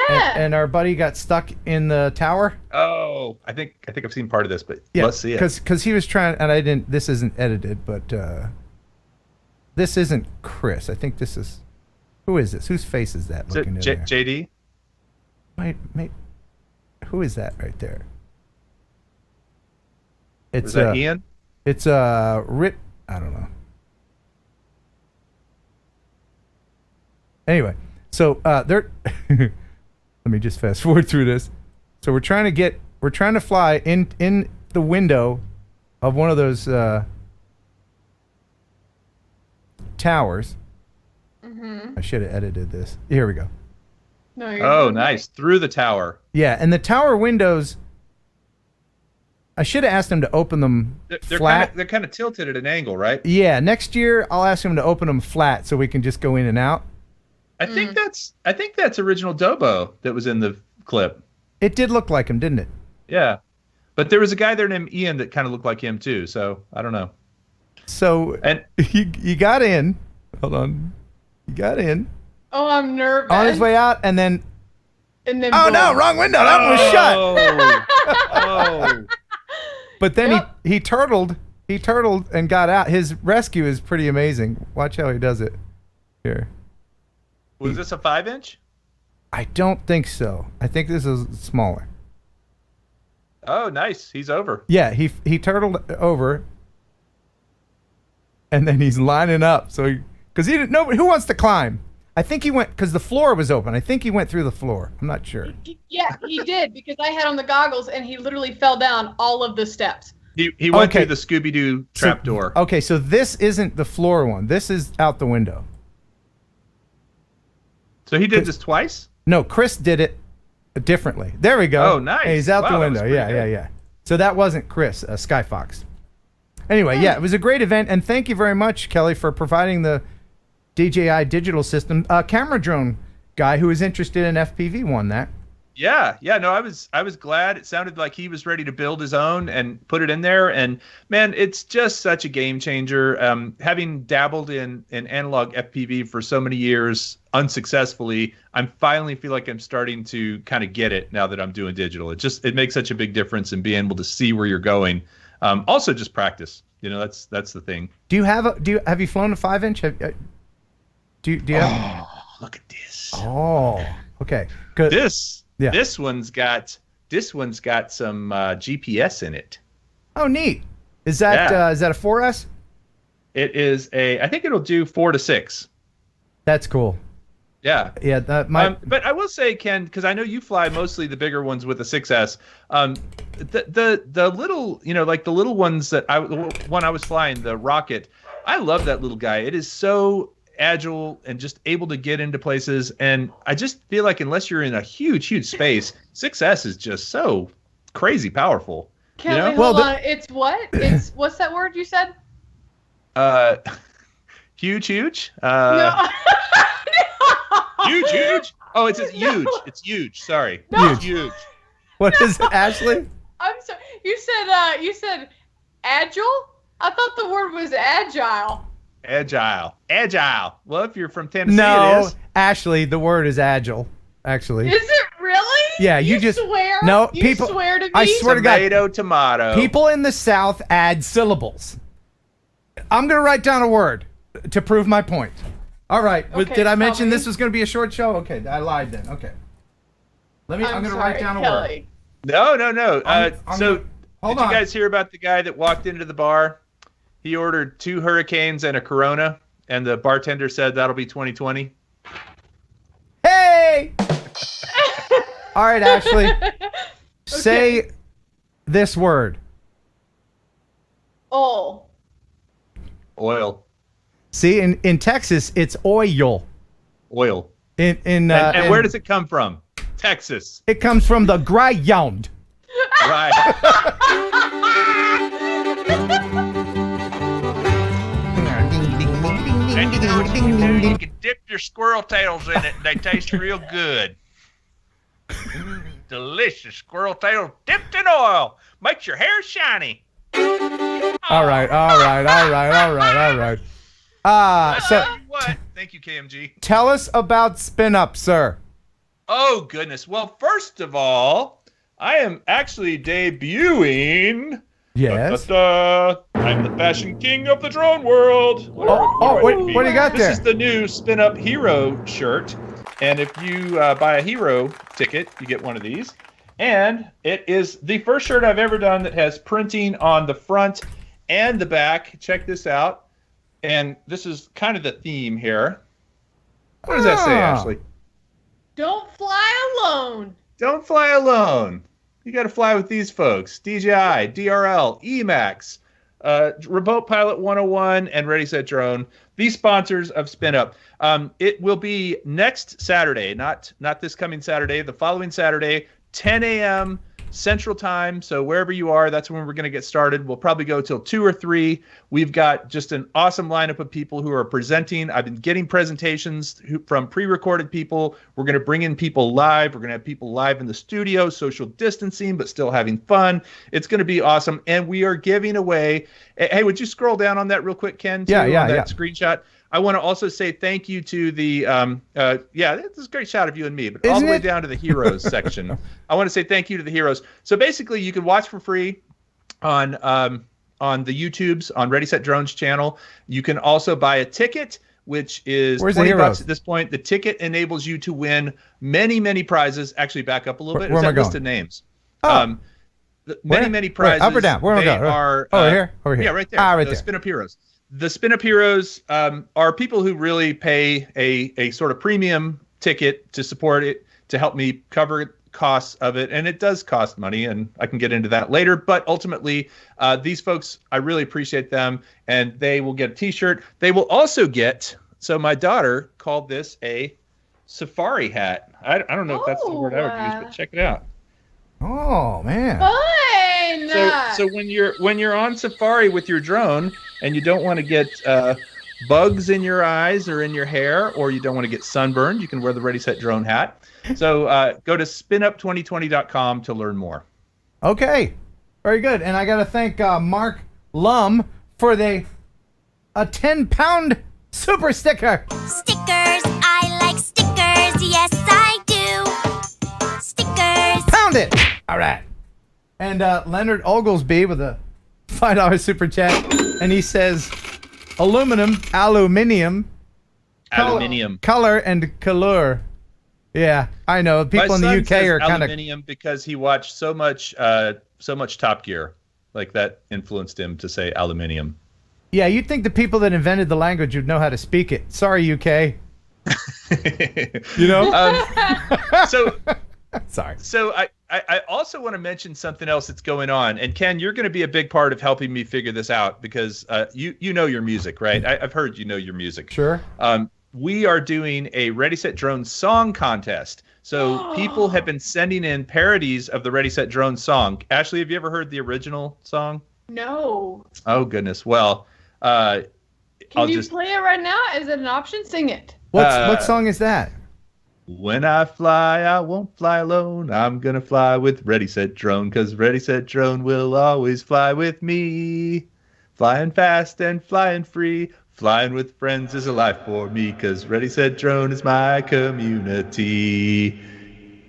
and our buddy got stuck in the tower? Oh, I think I've seen part of this, but yeah, let's see it. Because he was trying, and I didn't. This isn't edited, but this isn't Chris. I think this is. Who is this? Whose face is that? Looking in there? JD. Wait, who is that right there? Is that Ian? It's Rip. I don't know. Anyway, so they're. Let me just fast forward through this. So we're trying to fly in the window of one of those towers. Mm-hmm. I should have edited this. Here we go. No, you're nice. Through the tower. Yeah, and the tower windows, I should have asked them to open them flat. They're kind of tilted at an angle, right? Yeah, next year I'll ask them to open them flat so we can just go in and out. I think that's original Dobo that was in the clip. It did look like him, didn't it? Yeah. But there was a guy there named Ian that kind of looked like him too, so I don't know. So and you got in. Hold on. You got in. Oh, I'm nervous. On his way out, and then. Oh boom. No! Wrong window. That was shut. Oh. But then he turtled. He turtled and got out. His rescue is pretty amazing. Watch how he does it. Here. Was this a 5-inch? I don't think so. I think this is smaller. Oh, nice. He's over. Yeah, he turtled over, and then he's lining up. So because he didn't know who wants to climb. I think he went because the floor was open. I think he went through the floor. I'm not sure. Yeah, he did because I had on the goggles and he literally fell down all of the steps. He went through the Scooby-Doo trap door. Okay, so this isn't the floor one. This is out the window. So he did this twice? No, Chris did it differently. There we go. Oh, nice. Hey, he's out the window. Yeah. So that wasn't Chris, Skyfox. Anyway, yeah, it was a great event, and thank you very much, Kelly, for providing the DJI digital system. Camera drone guy who was interested in FPV won that. Yeah. No, I was glad. It sounded like he was ready to build his own and put it in there. And man, it's just such a game changer. Having dabbled in analog FPV for so many years unsuccessfully, I finally feel like I'm starting to kind of get it now that I'm doing digital. It makes such a big difference in being able to see where you're going. Also, just practice. That's the thing. Have you flown a 5-inch? Do you have? Oh, look at this. Oh, okay. Good. This one's got some GPS in it. Oh, neat. Is that a 4S? It is I think it'll do 4 to 6. That's cool. Yeah. Yeah. But I will say, Ken, because I know you fly mostly the bigger ones with the 6S. The little, like the little ones the one I was flying, the Rocket. I love that little guy. It is so agile and just able to get into places, and I just feel like unless you're in a huge space, 6S is just so crazy powerful. Hold on. It's what? What's that word you said? Huge, huge. No. Huge. Oh, it's huge. It's huge. Sorry. No. Huge. What is it, Ashley? I'm sorry. You said agile? I thought the word was agile. Agile. Well, if you're from Tennessee, No, it is. Ashley, the word is agile. Actually. Is it really? Yeah, you just swear? No, You people. swear to me? I swear to God. Tomato. People in the South add syllables. I'm gonna write down a word to prove my point. All right. Okay, Did I tell mention me. this was gonna be a short show? Okay, I lied then. Okay. I'm gonna write down a Kelly. word. No. Hold did on. you guys hear about the guy that walked into the bar? He ordered 2 Hurricanes and a Corona, and the bartender said that'll be 2020. Hey! All right, Ashley. Say this word. Oh. Oil. See, in Texas, it's oil. Oil. And where does it come from? Texas. It comes from the ground. Right. And you can dip your squirrel tails in it. They taste real good. Delicious squirrel tails dipped in oil. Makes your hair shiny. All right. Thank you, KMG. Tell us about Spin Up, sir. Oh, goodness. Well, first of all, I am actually debuting. Yes. I'm the fashion king of the drone world. What do you got there? This is the new Spin Up Hero shirt. And if you buy a Hero ticket, you get one of these. And it is the first shirt I've ever done that has printing on the front and the back. Check this out. And this is kind of the theme here. What does that say, Ashley? Don't fly alone. Don't fly alone. You got to fly with these folks. DJI, DRL, Emax, Remote Pilot 101, and ReadySetDrone. These sponsors of Spin Up. It will be next Saturday, not this coming Saturday, the following Saturday, 10 a.m. Central Time. So wherever you are, that's when we're going to get started. We'll probably go till 2 or 3. We've got just an awesome lineup of people who are presenting. I've been getting presentations from pre-recorded people. We're going to bring in people live. We're going to have people live in the studio, social distancing, but still having fun. It's going to be awesome. And we are giving away. Hey, would you scroll down on that real quick, Ken? Yeah. Screenshot. I want to also say thank you to the, this is a great shot of you and me, but all the way down to the heroes section. I want to say thank you to the heroes. So basically, you can watch for free on the YouTubes, on ReadySetDrone's channel. You can also buy a ticket, which is $20 at this point. The ticket enables you to win many, many prizes. Actually, back up a little bit. Where Is am I that list going? of names? Oh. Many prizes. Up or down? Where am I going? Over here? Yeah, right there. Right there. Spin Up Heroes. The Spin Up Heroes are people who really pay a sort of premium ticket to support it, to help me cover costs of it. And it does cost money, and I can get into that later. But ultimately, these folks, I really appreciate them, and they will get a T-shirt. They will also get, so my daughter called this a safari hat. I don't know if that's the word I would use, but check it out. Oh, man. Fun. So when you're on safari with your drone and you don't want to get bugs in your eyes or in your hair, or you don't want to get sunburned, you can wear the ReadySetDrone hat. So go to spinup2020.com to learn more. Okay. Very good. And I got to thank Mark Lum for a 10-pound super sticker. Stickers, I like stickers, yes I do. Stickers. Pound it. All right. And Leonard Oglesby with a $5 super chat. And he says, aluminium, color, and color. Yeah, I know. People in the UK are kind of aluminium because he watched so much Top Gear, like that influenced him to say aluminium. Yeah, you'd think the people that invented the language would know how to speak it. Sorry, UK. You know? Sorry. So I also want to mention something else that's going on. And Ken, you're going to be a big part of helping me figure this out because you know your music, right? I've heard you know your music. Sure. We are doing a ReadySetDrone song contest. So people have been sending in parodies of the ReadySetDrone song. Ashley, have you ever heard the original song? No. Oh, goodness. Well, Can you play it right now? Is it an option? Sing it. What song is that? When I fly, I won't fly alone. I'm gonna fly with Ready Set Drone, because Ready Set Drone will always fly with me. Flying fast and flying free. Flying with friends is a life for me, because Ready Set Drone is my community.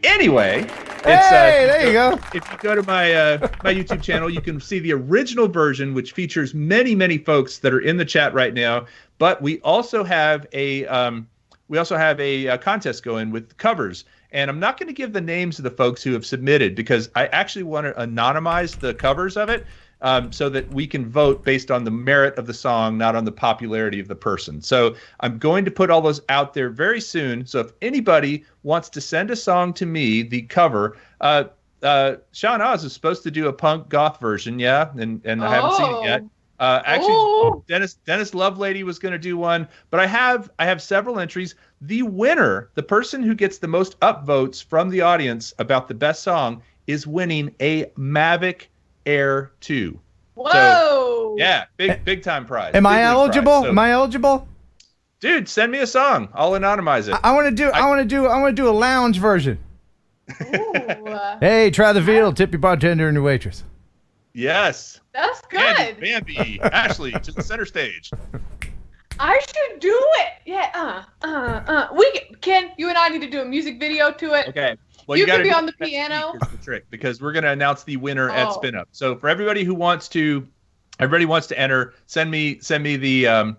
Anyway, there you go. If you go to my my YouTube channel, you can see the original version, which features many folks that are in the chat right now. But we also have a contest going with covers, and I'm not going to give the names of the folks who have submitted because I actually want to anonymize the covers of it. So that we can vote based on the merit of the song, not on the popularity of the person. So I'm going to put all those out there very soon. So if anybody wants to send a song to me, the cover, Sean Oz is supposed to do a punk goth version, yeah, and I haven't seen it yet. Actually, Dennis Lovelady was going to do one, but I have several entries. The winner, the person who gets the most upvotes from the audience about the best song, is winning a Mavic Air 2. Whoa! So, yeah, big time prize. Am I Big league eligible? prize. So, Am I eligible? dude, send me a song. I'll anonymize it. I want to do a lounge version. Hey, try the veal. Tip your bartender and your waitress. Yes. That's good. Bambi, Ashley, to the center stage. I should do it. Yeah. Ken, you and I need to do a music video to it. Okay. Well, you gotta can be do on the next piano. week is the trick, because we're going to announce the winner at Spin Up. So for everybody who wants to enter, send me the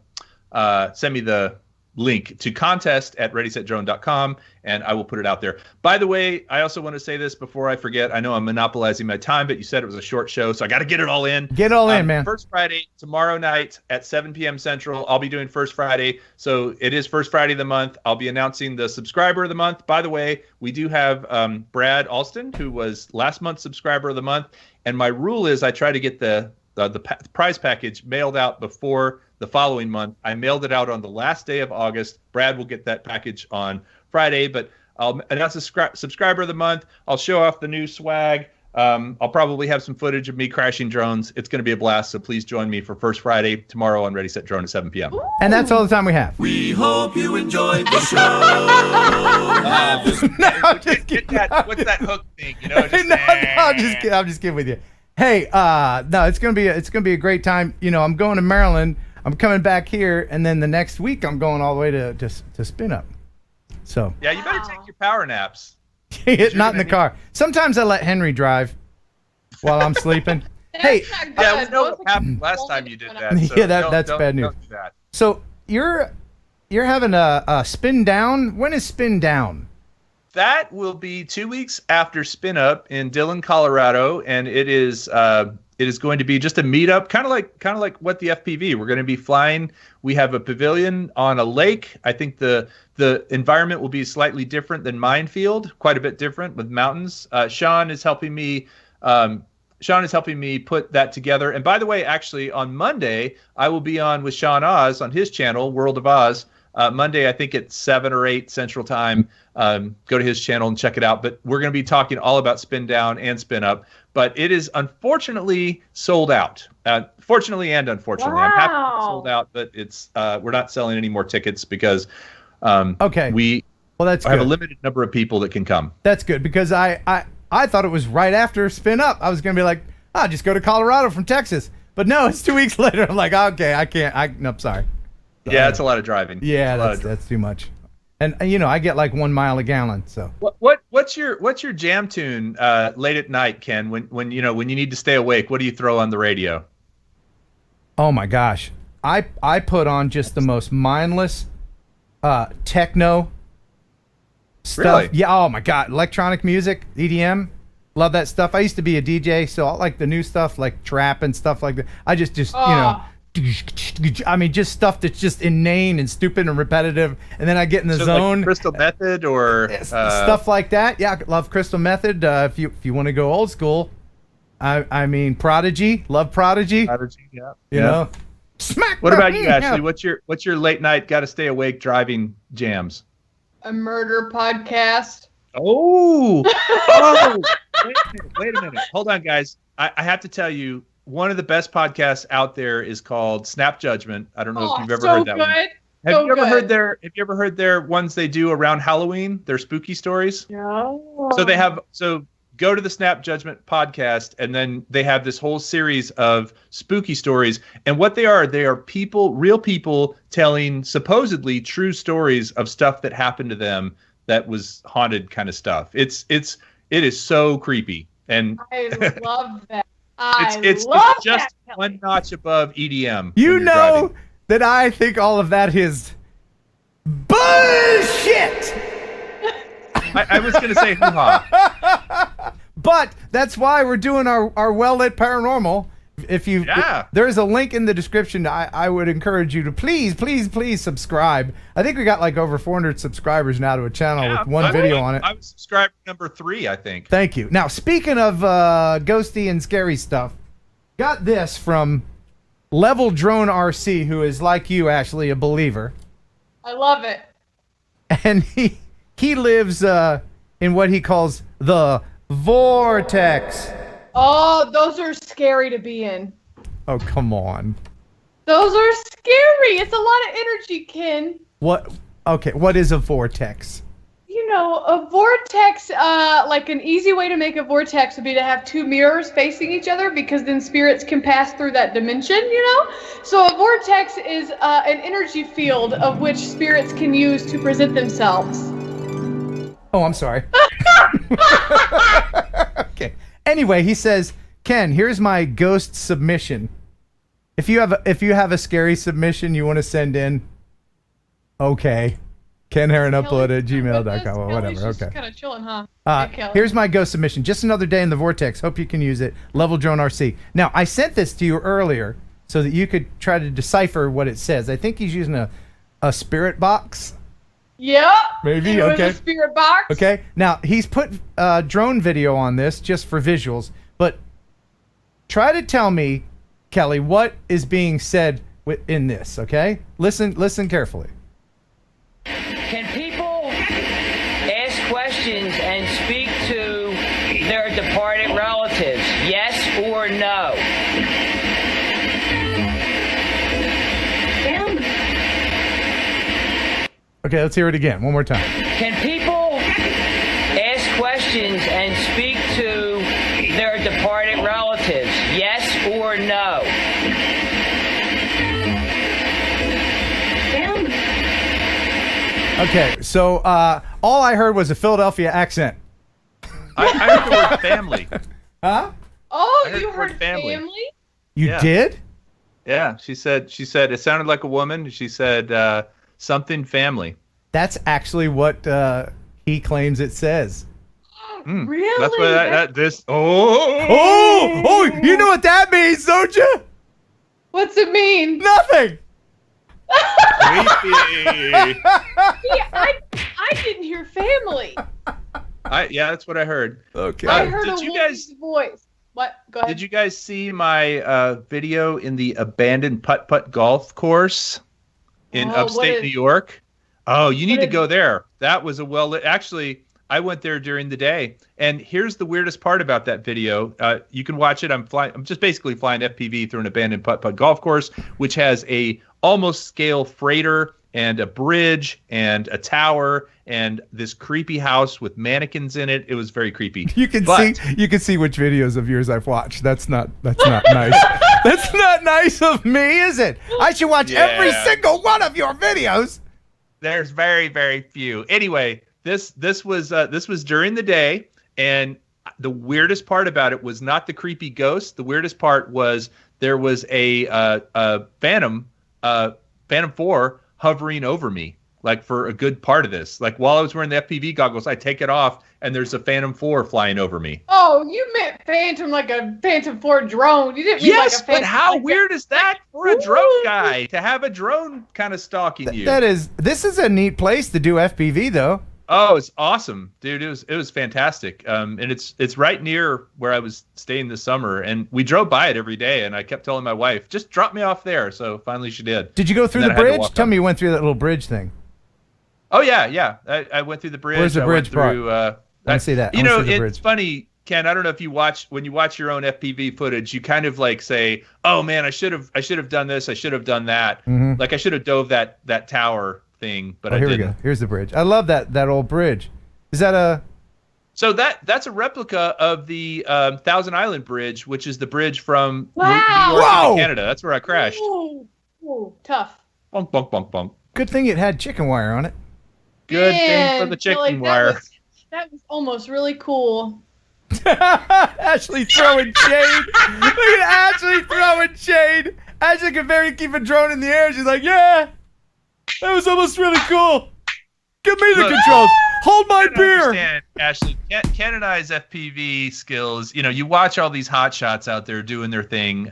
link to contest@readysetdrone.com, and I will put it out there. By the way, I also want to say this before I forget. I know I'm monopolizing my time, but you said it was a short show, so I got to get it all in. Get it all in, man. First Friday, tomorrow night at 7 p.m. Central, I'll be doing First Friday. So it is First Friday of the month. I'll be announcing the subscriber of the month. By the way, we do have Brad Alston, who was last month's subscriber of the month. And my rule is I try to get the prize package mailed out before the following month. I mailed it out on the last day of August. Brad will get that package on Friday, but I'll announce a subscriber of the month. I'll show off the new swag. I'll probably have some footage of me crashing drones. It's going to be a blast, so please join me for First Friday tomorrow on Ready Set Drone at 7 p.m. And that's all the time we have. We hope you enjoyed the show. No, just kidding. What's that hook thing? You know, just, No, I'm just kidding with you. Hey, no, it's gonna be a great time. You know, I'm going to Maryland. I'm coming back here, and then the next week I'm going all the way to Spin Up. So yeah, you better take your power naps. not in the car. Sometimes I let Henry drive while I'm sleeping. Hey, yeah, we know what happened last time you did that. So yeah, that's bad news. Don't do that. So you're having a spin down. When is spin down? That will be 2 weeks after Spin Up in Dillon, Colorado, and it is going to be just a meetup, kind of like what the FPV. We're going to be flying. We have a pavilion on a lake. I think the environment will be slightly different than Minefield, quite a bit different with mountains. Sean is helping me put that together. And by the way, actually on Monday I will be on with Sean Oz on his channel, World of Oz. Monday, I think it's 7 or 8 Central Time. Go to his channel and check it out. But we're going to be talking all about Spin Down and Spin Up. But it is unfortunately sold out. Fortunately and unfortunately. Wow. I'm happy it's sold out, but it's we're not selling any more tickets because we that's have good. a limited number of people that can come. That's good because I thought it was right after Spin Up. I was going to be like, I'll just go to Colorado from Texas. But no, it's 2 weeks later. I'm like, okay, I can't. No, I'm sorry. Yeah, it's a lot of driving. Yeah, that's too much. And you know, I get like 1 mile a gallon. So what's your jam tune late at night, Ken? When you need to stay awake, what do you throw on the radio? Oh my gosh, I put on just the most mindless techno stuff. Really? Yeah. Oh my god, electronic music, EDM. Love that stuff. I used to be a DJ, so I like the new stuff like trap and stuff like that. I just you know. I mean, just stuff that's just inane and stupid and repetitive, and then I get in the zone. Like Crystal Method or stuff like that. Yeah, I love Crystal Method. If you want to go old school, I mean Prodigy. Love Prodigy. Prodigy, yeah. You know, smack. What about you, Ashley? What's your late night got to stay awake driving jams? A murder podcast. Oh, wait a minute. Hold on, guys. I have to tell you, one of the best podcasts out there is called Snap Judgment. I don't know if you've ever so heard that good. one. Have you ever heard their ones they do around Halloween? Their spooky stories. No. So go to the Snap Judgment podcast, and then they have this whole series of spooky stories. And what they are people, real people, telling supposedly true stories of stuff that happened to them that was haunted kind of stuff. It is so creepy, and I love that. It's just one notch above EDM. You know that I think all of that is bullshit. I was going to say hoo-ha. But that's why we're doing our well-lit paranormal. If there's a link in the description. I would encourage you to please subscribe. I think we got like over 400 subscribers now to a channel with one video on it. I was subscriber number 3, I think. Thank you. Now, speaking of ghosty and scary stuff, got this from Level Drone RC, who is like you, Ashley, a believer. I love it. And he lives in what he calls the vortex. Oh, those are scary to be in. Oh, come on. Those are scary. It's a lot of energy, Ken. What? Okay, what is a vortex? You know, a vortex, like an easy way to make a vortex would be to have 2 mirrors facing each other, because then spirits can pass through that dimension, you know? So a vortex is an energy field of which spirits can use to present themselves. Oh, I'm sorry. Okay. Anyway, he says, Ken, here's my ghost submission. If you have a scary submission you want to send in, okay. Ken Heron upload at gmail.com or whatever. Okay. Kind of chilling, huh? Here's my ghost submission. Just another day in the vortex. Hope you can use it. Level Drone RC. Now, I sent this to you earlier so that you could try to decipher what it says. I think he's using a spirit box. Yeah. Maybe. It was Okay. a spirit box. Okay. Now, he's put drone video on this just for visuals, but try to tell me, Kelly, what is being said in this, okay? Listen carefully. Can people ask questions and speak to their departed relatives? Yes or no? Okay, let's hear it again. One more time. Can people ask questions and speak to their departed relatives? Yes or no? Okay, so all I heard was a Philadelphia accent. I heard the word family. Huh? Oh, I heard you the word heard family. family? You did? Yeah, she said it sounded like a woman. She said something family. That's actually what he claims it says. Really? That's what this. Oh, you know what that means, don't you? What's it mean? Nothing. Creepy. I didn't hear family. Yeah, that's what I heard. Okay. I heard did a you woman's voice. What? Go ahead. Did you guys see my video in the abandoned putt-putt golf course in upstate New York? Oh, you need to go there. That was actually, I went there during the day. And here's the weirdest part about that video. You can watch it. I'm just basically flying FPV through an abandoned putt-putt golf course, which has a almost scale freighter and a bridge and a tower and this creepy house with mannequins in it. It was very creepy. You can see which videos of yours I've watched. That's not nice. That's not nice of me, is it? I should watch every single one of your videos. There's very, very few. Anyway, this was during the day, and the weirdest part about it was not the creepy ghost. The weirdest part was there was a Phantom 4 hovering over me, like for a good part of this. Like while I was wearing the FPV goggles, I take it off, and there's a Phantom 4 flying over me. Oh, you meant Phantom like a Phantom 4 drone. You didn't mean like a Phantom. But how weird is that for a drone guy to have a drone kind of stalking you? This is a neat place to do FPV though. Oh, it's awesome, dude. It was fantastic. And it's right near where I was staying this summer, and we drove by it every day, and I kept telling my wife, just drop me off there. So finally she did. Did you go through the bridge? Tell me you went through that little bridge thing. Oh yeah. I went through the bridge. Where's the bridge part? I see that. It's funny. Ken, I don't know if when you watch your own FPV footage, you kind of like say, "Oh man, I should have done this, I should have done that. Mhm. Like I should have dove that tower thing, but I here didn't." we go. Here's the bridge. I love that old bridge. Is that a? So that's a replica of the Thousand Island Bridge, which is the bridge from New Wow. York to Canada. That's where I crashed. Ooh, tough. Bonk, bonk, bonk, bonk. Good thing it had chicken wire on it. Good thing for Man, the chicken Kelly, wire. That was almost really cool. Ashley throwing shade. Look at Ashley throwing shade. Ashley can barely keep a drone in the air. She's like, yeah, that was almost really cool. Give me the controls. Hold my beer. Understand, Ashley, Ken and I's FPV skills. You watch all these hot shots out there doing their thing.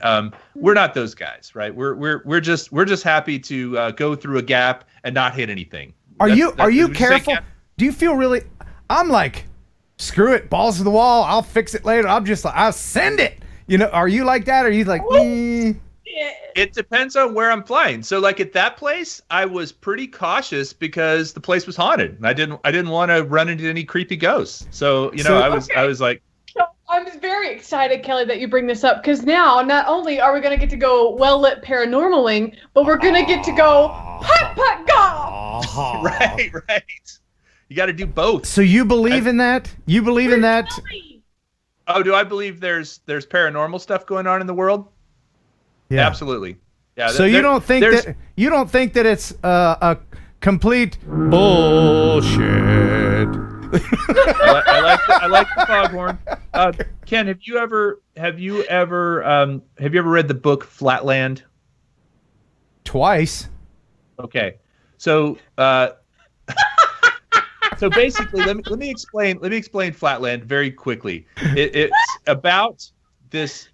We're not those guys, right? We're just happy to go through a gap and not hit anything. Are you would you say, careful? Ken? Do you feel really? I'm like, screw it, balls to the wall. I'll fix it later. I'm just like, I'll send it. Are you like that? Or are you like? It depends on where I'm flying. So like at that place, I was pretty cautious because the place was haunted. And I didn't want to run into any creepy ghosts. So I was like, So I'm very excited, Kelly, that you bring this up, because now not only are we going to get to go well-lit paranormaling, but we're going to get to go putt golf. right. You got to do both. So you believe in that? You believe in that? Oh, do I believe there's paranormal stuff going on in the world? Yeah, absolutely. Yeah. So you don't think that it's a complete bullshit? I like the foghorn. Ken, have you ever read the book Flatland? Twice. Okay, so so basically, let me explain Flatland very quickly. It's about this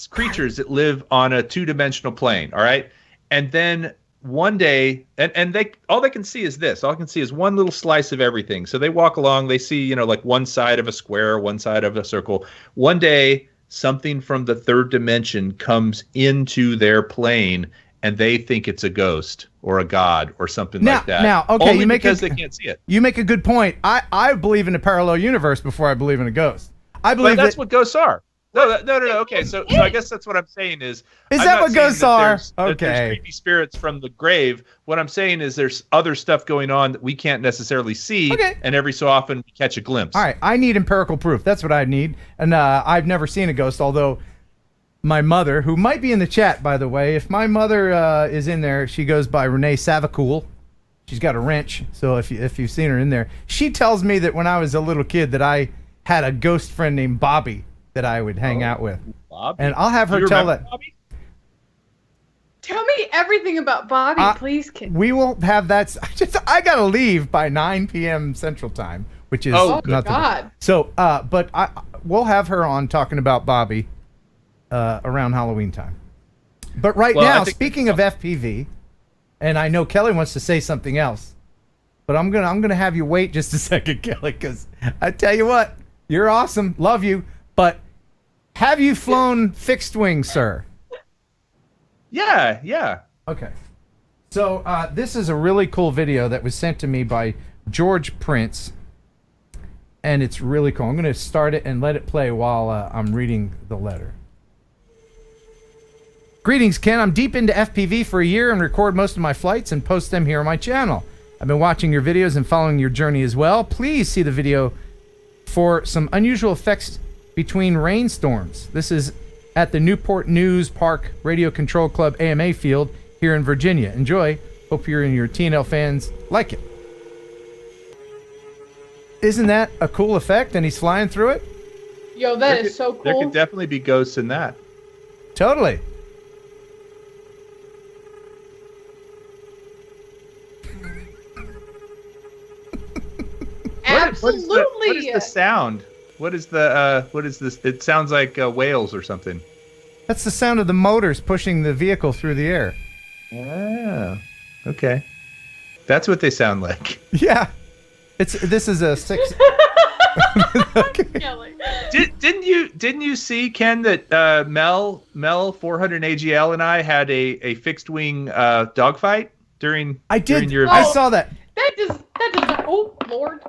creatures that live on a two-dimensional plane. All right, and then one day, and all they can see is this. All they can see is one little slice of everything. So they walk along, they see, like one side of a square, one side of a circle. One day, something from the third dimension comes into their plane, and they think it's a ghost or a god or something like that. Now, okay, only because they can't see it. You make a good point. I believe in a parallel universe before I believe in a ghost. I believe but that's what ghosts are. No. Okay, so I guess that's what I'm saying is. Is I'm that not what saying ghosts that are? that there's creepy spirits from the grave. What I'm saying is there's other stuff going on that we can't necessarily see, and every so often we catch a glimpse. All right, I need empirical proof. That's what I need. And I've never seen a ghost, although my mother, who might be in the chat, by the way, if my mother is in there, she goes by Renee Savacool. She's got a wrench, so if you've seen her in there, she tells me that when I was a little kid that I had a ghost friend named Bobby that I would hang out with. Bobby? And I'll have her tell that. Bobby? Tell me everything about Bobby, please, Ken. We will have that. I gotta leave by 9 p.m. Central Time, which is nothing. God. So, but we'll have her on talking about Bobby around Halloween time. But now, speaking of FPV, and I know Kelly wants to say something else, but I'm gonna have you wait just a second, Kelly, because I tell you what, you're awesome, love you, but have you flown fixed wing, sir? Yeah. Okay. So this is a really cool video that was sent to me by George Prince, and it's really cool. I'm going to start it and let it play while I'm reading the letter. Greetings, Ken. I'm deep into FPV for a year and record most of my flights and post them here on my channel. I've been watching your videos and following your journey as well. Please see the video for some unusual effects between rainstorms. This is at the Newport News Park Radio Control Club AMA field here in Virginia. Enjoy. Hope you and your TNL fans like it. Isn't that a cool effect? And he's flying through it? Yo, that is so cool. There could definitely be ghosts in that. Totally. Absolutely. What is the sound? What is this? It sounds like whales or something. That's the sound of the motors pushing the vehicle through the air. Oh, okay. That's what they sound like. Yeah. This is a 6. Didn't you see, Ken, that Mel 400 AGL and I had a fixed wing dogfight during I did. During your I saw that. That does not, oh Lord.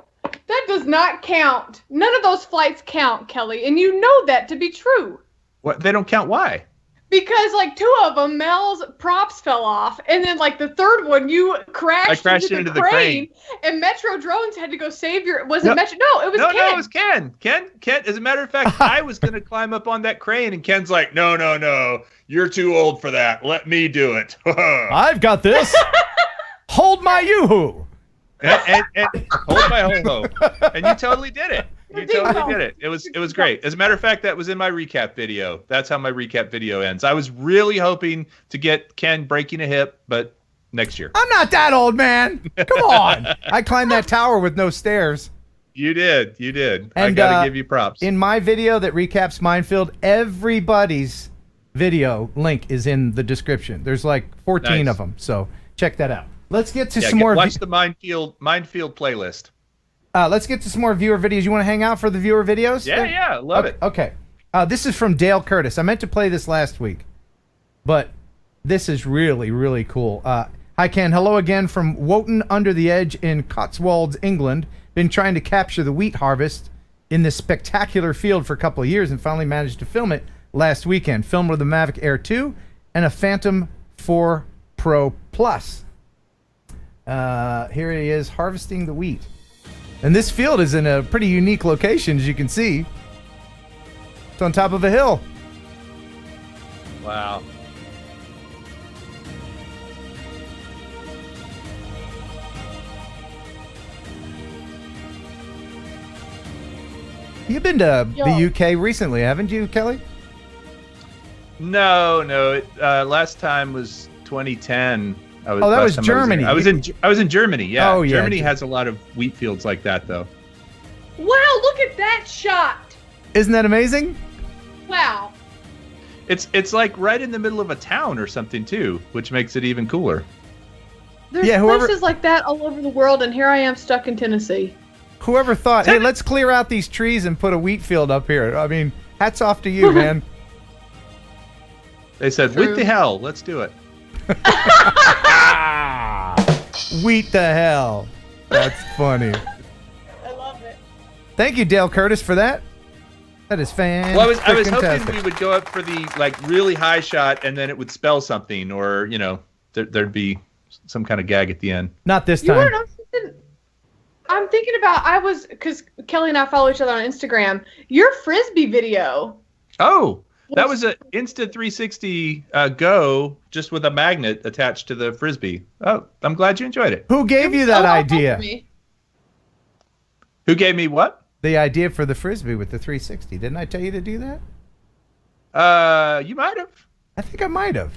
That does not count. None of those flights count, Kelly, and you know that to be true. What? They don't count? Why? Because like 2 of them, Mel's props fell off, and then like the third one, you crashed into the crane, and Metro Drones had to go save your. Was it Metro? No, it was Ken. No, it was Ken. Ken. As a matter of fact, I was gonna climb up on that crane, and Ken's like, no, you're too old for that. Let me do it. I've got this. Hold my yoo-hoo. And hold my ho-ho. And you totally did it. You totally did it. It was great. As a matter of fact, that was in my recap video. That's how my recap video ends. I was really hoping to get Ken breaking a hip, but next year. I'm not that old, man. Come on. I climbed that tower with no stairs. You did. And, I gotta give you props. In my video that recaps Minefield, everybody's video link is in the description. There's like 14 of them, so check that out. Let's get to some more. Watch the Minefield playlist. Let's get to some more viewer videos. You want to hang out for the viewer videos? Yeah, love it. Okay. This is from Dale Curtis. I meant to play this last week, but this is really, really cool. Hi, Ken. Hello again from Woton Under the Edge in Cotswolds, England. Been trying to capture the wheat harvest in this spectacular field for a couple of years and finally managed to film it last weekend. Filmed with a Mavic Air 2 and a Phantom 4 Pro Plus. Here he is harvesting the wheat. And this field is in a pretty unique location, as you can see. It's on top of a hill. Wow. You've been to the UK recently, haven't you, Kelly? No. Last time was 2010. That was Germany. I was in Germany. Yeah. Oh, yeah. Germany has a lot of wheat fields like that, though. Wow! Look at that shot. Isn't that amazing? Wow. It's like right in the middle of a town or something too, which makes it even cooler. There's places like that all over the world, and here I am stuck in Tennessee. Whoever thought, hey, let's clear out these trees and put a wheat field up here. I mean, hats off to you, man. They said, "What the hell? Let's do it." Wheat the hell. That's funny. I love it. Thank you, Dale Curtis, for that. That is fantastic. Well, I was hoping we would go up for the really high shot, and then it would spell something, or there'd be some kind of gag at the end. Not this You time. want to know something? I'm thinking about, because Kelly and I follow each other on Instagram. Your Frisbee video. Oh, that was an Insta360 Go, just with a magnet attached to the Frisbee. Oh, I'm glad you enjoyed it. Who gave you that idea? Who gave me what? The idea for the Frisbee with the 360. Didn't I tell you to do that? You might have. I think I might have.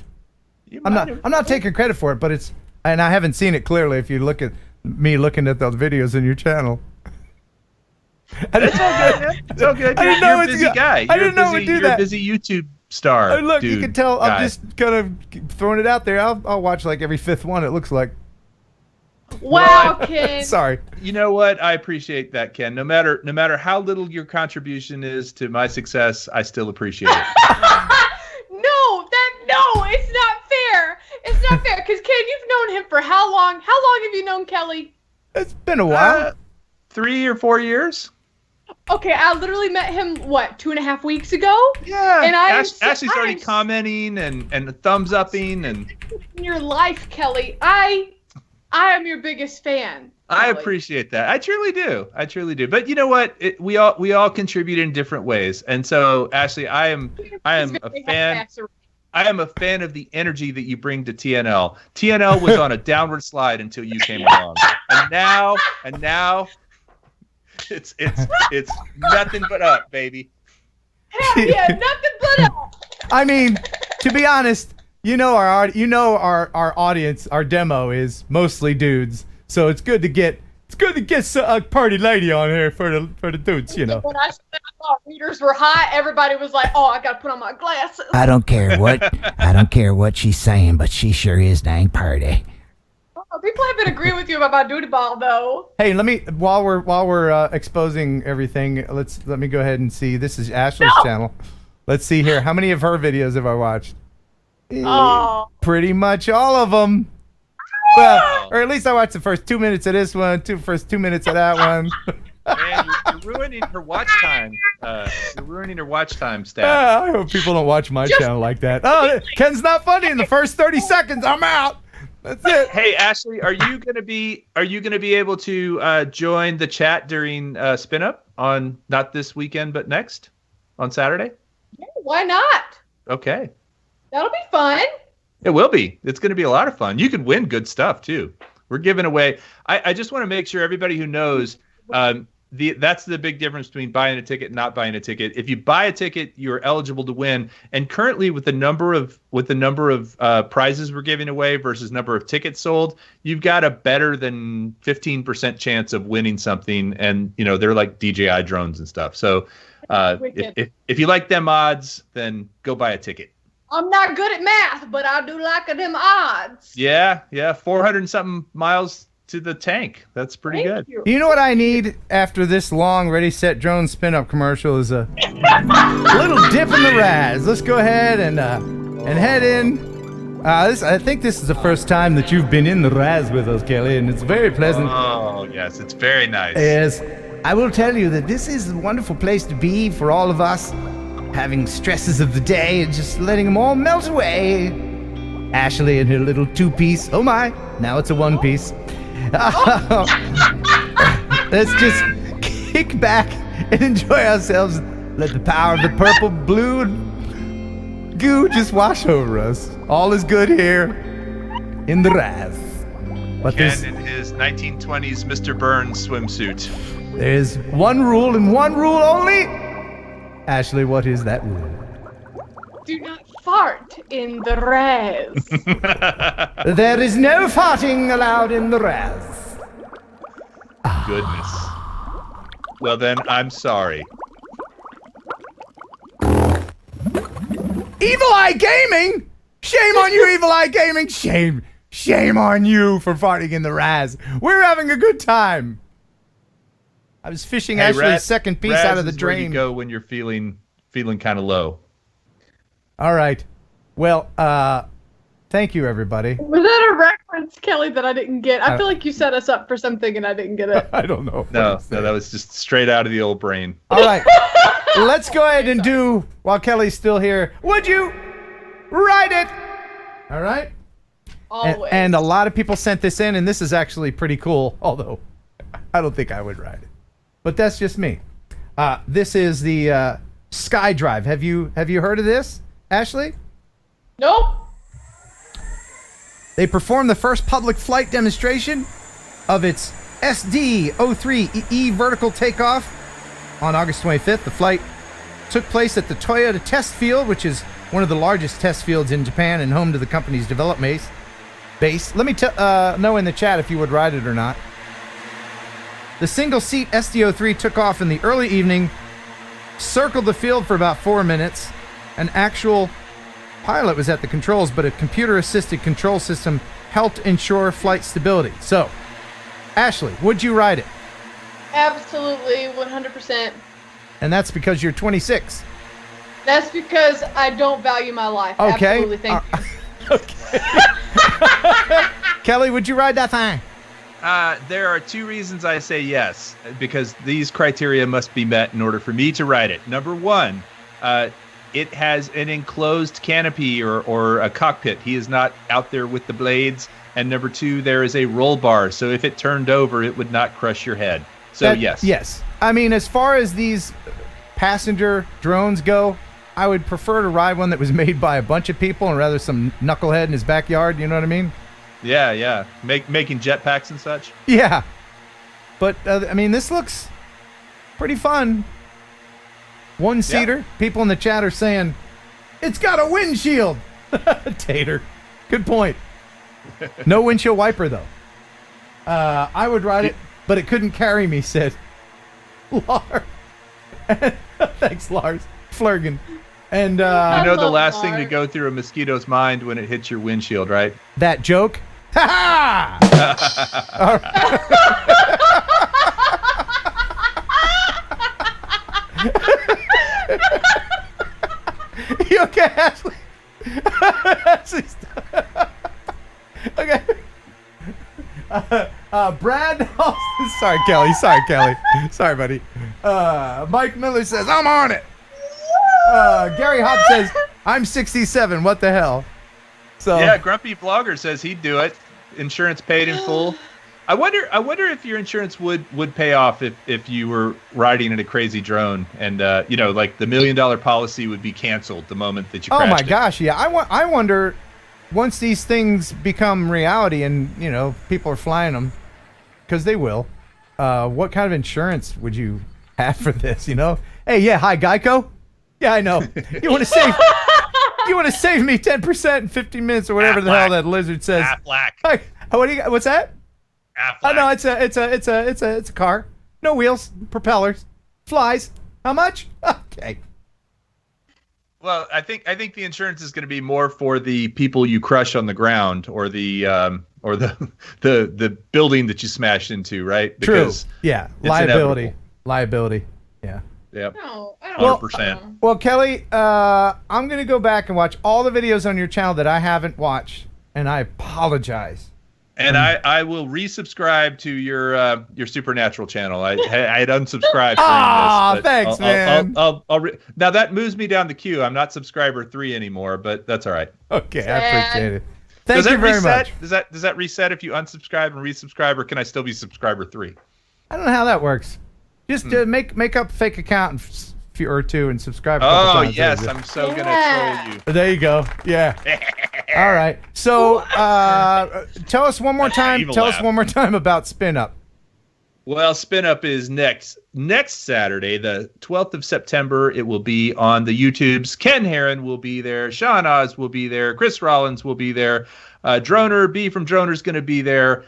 I'm not taking credit for it, but it's, and I haven't seen it clearly if you look at me looking at those videos in your channel. It's all good, man. It's all good. You're a busy guy. I didn't know it would do that. You're a busy YouTube star. Look, you can tell guy. I'm just kind of throwing it out there. I'll watch like every fifth one, it looks like. Wow, Ken. Sorry. You know what? I appreciate that, Ken. No matter how little your contribution is to my success, I still appreciate it. No, it's not fair. It's not fair. Because, Ken, you've known him for how long? How long have you known Kelly? It's been a while. 3 or 4 years. Okay, I literally met him, 2.5 weeks ago? Yeah. And Ashley's already commenting and thumbs upping and in your life, Kelly. I am your biggest fan. I appreciate that. I truly do. But you know what? We all contribute in different ways. And so, Ashley, I am a fan. I am a fan of the energy that you bring to TNL. TNL was on a downward slide until you came along, and now it's nothing but up, baby. Hell yeah, nothing but up. I mean, to be honest, our audience, our demo is mostly dudes, so it's good to get a party lady on here for the dudes, When I said I thought readers were hot, everybody was like, "Oh, I gotta put on my glasses." I don't care what she's saying, but she sure is dang party. Oh, people have been agreeing with you about my duty ball, though. Hey, let me while we're exposing everything, let me go ahead and see. This is Ashley's channel. Let's see here. How many of her videos have I watched? Oh, pretty much all of them. Well, Or at least I watched the first 2 minutes of this one, first 2 minutes of that one. Man, you're ruining her watch time. You're ruining her watch time, Stat. I hope people don't watch my channel like that. Oh, Ken's not funny in the first 30 seconds. I'm out. That's it. Hey, Ashley, are you gonna be able to join the chat during Spin Up on not this weekend but next on Saturday? Yeah, why not? Okay. That'll be fun. It will be. It's going to be a lot of fun. You could win good stuff too. We're giving away. I just want to make sure everybody who knows that's the big difference between buying a ticket and not buying a ticket. If you buy a ticket, you're eligible to win. And currently, with the number of prizes we're giving away versus number of tickets sold, you've got a better than 15% chance of winning something. And they're like DJI drones and stuff. So if you like them odds, then go buy a ticket. I'm not good at math, but I do like them odds. Yeah, 400 and something miles to the tank. That's pretty good. You know what I need after this long Ready Set Drone spin up commercial is a little dip in the Raz. Let's go ahead and head in. I think this is the first time that you've been in the Raz with us, Kelly, and it's very pleasant. Oh yes, it's very nice. Yes, I will tell you that this is a wonderful place to be for all of us, having stresses of the day and just letting them all melt away. Ashley in her little 2-piece. Oh my! Now it's a 1-piece. Let's just kick back and enjoy ourselves. Let the power of the purple, blue, and goo just wash over us. All is good here in the Raz. But Ken in his 1920s Mr. Burns swimsuit. There's one rule and one rule only. Ashley, what is that rule? Do not fart in the Raz. There is no farting allowed in the Raz. Goodness. Well then, I'm sorry. Evil Eye Gaming? Shame on you, Evil Eye Gaming! Shame on you for farting in the Raz. We're having a good time. I was fishing Ashley's second piece out of the drain. Where you go when you're feeling kind of low. All right. Well, thank you, everybody. Was that a reference, Kelly, that I didn't get? I feel like you set us up for something and I didn't get it. I don't know. No, that was just straight out of the old brain. All right. Let's go ahead and do, while Kelly's still here, would you write it? All right? Always. And a lot of people sent this in, and this is actually pretty cool, although I don't think I would write it. But that's just me. This is the SkyDrive. Have you heard of this, Ashley? Nope. They performed the first public flight demonstration of its SD-03E vertical takeoff on August 25th. The flight took place at the Toyota Test Field, which is one of the largest test fields in Japan and home to the company's development base. Let me know in the chat if you would ride it or not. The single-seat SD-03 took off in the early evening, circled the field for about 4 minutes. An actual pilot was at the controls, but a computer-assisted control system helped ensure flight stability. So, Ashley, would you ride it? Absolutely, 100%. And that's because you're 26. That's because I don't value my life. Okay. Absolutely, thank you. Okay. Kelly, would you ride that thing? There are 2 reasons I say yes, because these criteria must be met in order for me to ride it. Number 1, it has an enclosed canopy or a cockpit. He is not out there with the blades. And number 2, there is a roll bar, so if it turned over, it would not crush your head. So yes. Yes. I mean, as far as these passenger drones go, I would prefer to ride one that was made by a bunch of people and rather some knucklehead in his backyard, you know what I mean? Yeah. Making jetpacks and such. Yeah. But, I mean, this looks pretty fun. One-seater. Yeah. People in the chat are saying, it's got a windshield. Tater. Good point. No windshield wiper, though. I would ride it, but it couldn't carry me, said Lars. Thanks, Lars. Flurgan. And, you know the last thing to go through a mosquito's mind when it hits your windshield, right? That joke? Ha ha! You okay, Ashley? Ashley, stop. Okay. Brad Austin. Sorry, Kelly. Sorry, buddy. Mike Miller says, I'm on it. Gary Hopp says, I'm 67. What the hell? So yeah, Grumpy Blogger says he'd do it. Insurance paid in full. I wonder if your insurance would pay off if you were riding in a crazy drone and like the $1 million policy would be canceled the moment that you crashed. Oh my it. gosh, yeah. I wonder once these things become reality and people are flying them, because they will. What kind of insurance would you have for this? Hey, yeah, hi Geico. Yeah, I know. You want to save. You want to save me 10% in 15 minutes or whatever the hell that lizard says. Aflac. Hey, what's that? Aflac. Oh no, it's a car. No wheels, propellers, flies. How much? Okay. Well, I think the insurance is going to be more for the people you crush on the ground or the building that you smashed into, right? Because true. Yeah. Liability. Yeah. Yep. No, I don't 100%. Well, Kelly, I'm going to go back and watch all the videos on your channel that I haven't watched, and I apologize. And I will resubscribe to your Supernatural channel. I had unsubscribed during this. Thanks, man. Now that moves me down the queue. I'm not subscriber 3 anymore, but that's all right. Okay, I appreciate it. Thank you very much. Does that reset if you unsubscribe and resubscribe, or can I still be subscriber 3? I don't know how that works. Just make up a fake account or two and subscribe. Times. Yes, I'm so gonna troll you. There you go. Yeah. All right. So tell us one more time. Tell us one more time about Spin Up. Well, Spin Up is next Saturday, the 12th of September. It will be on the YouTubes. Ken Heron will be there. Sean Oz will be there. Chris Rollins will be there. Droner B from Droner is going to be there.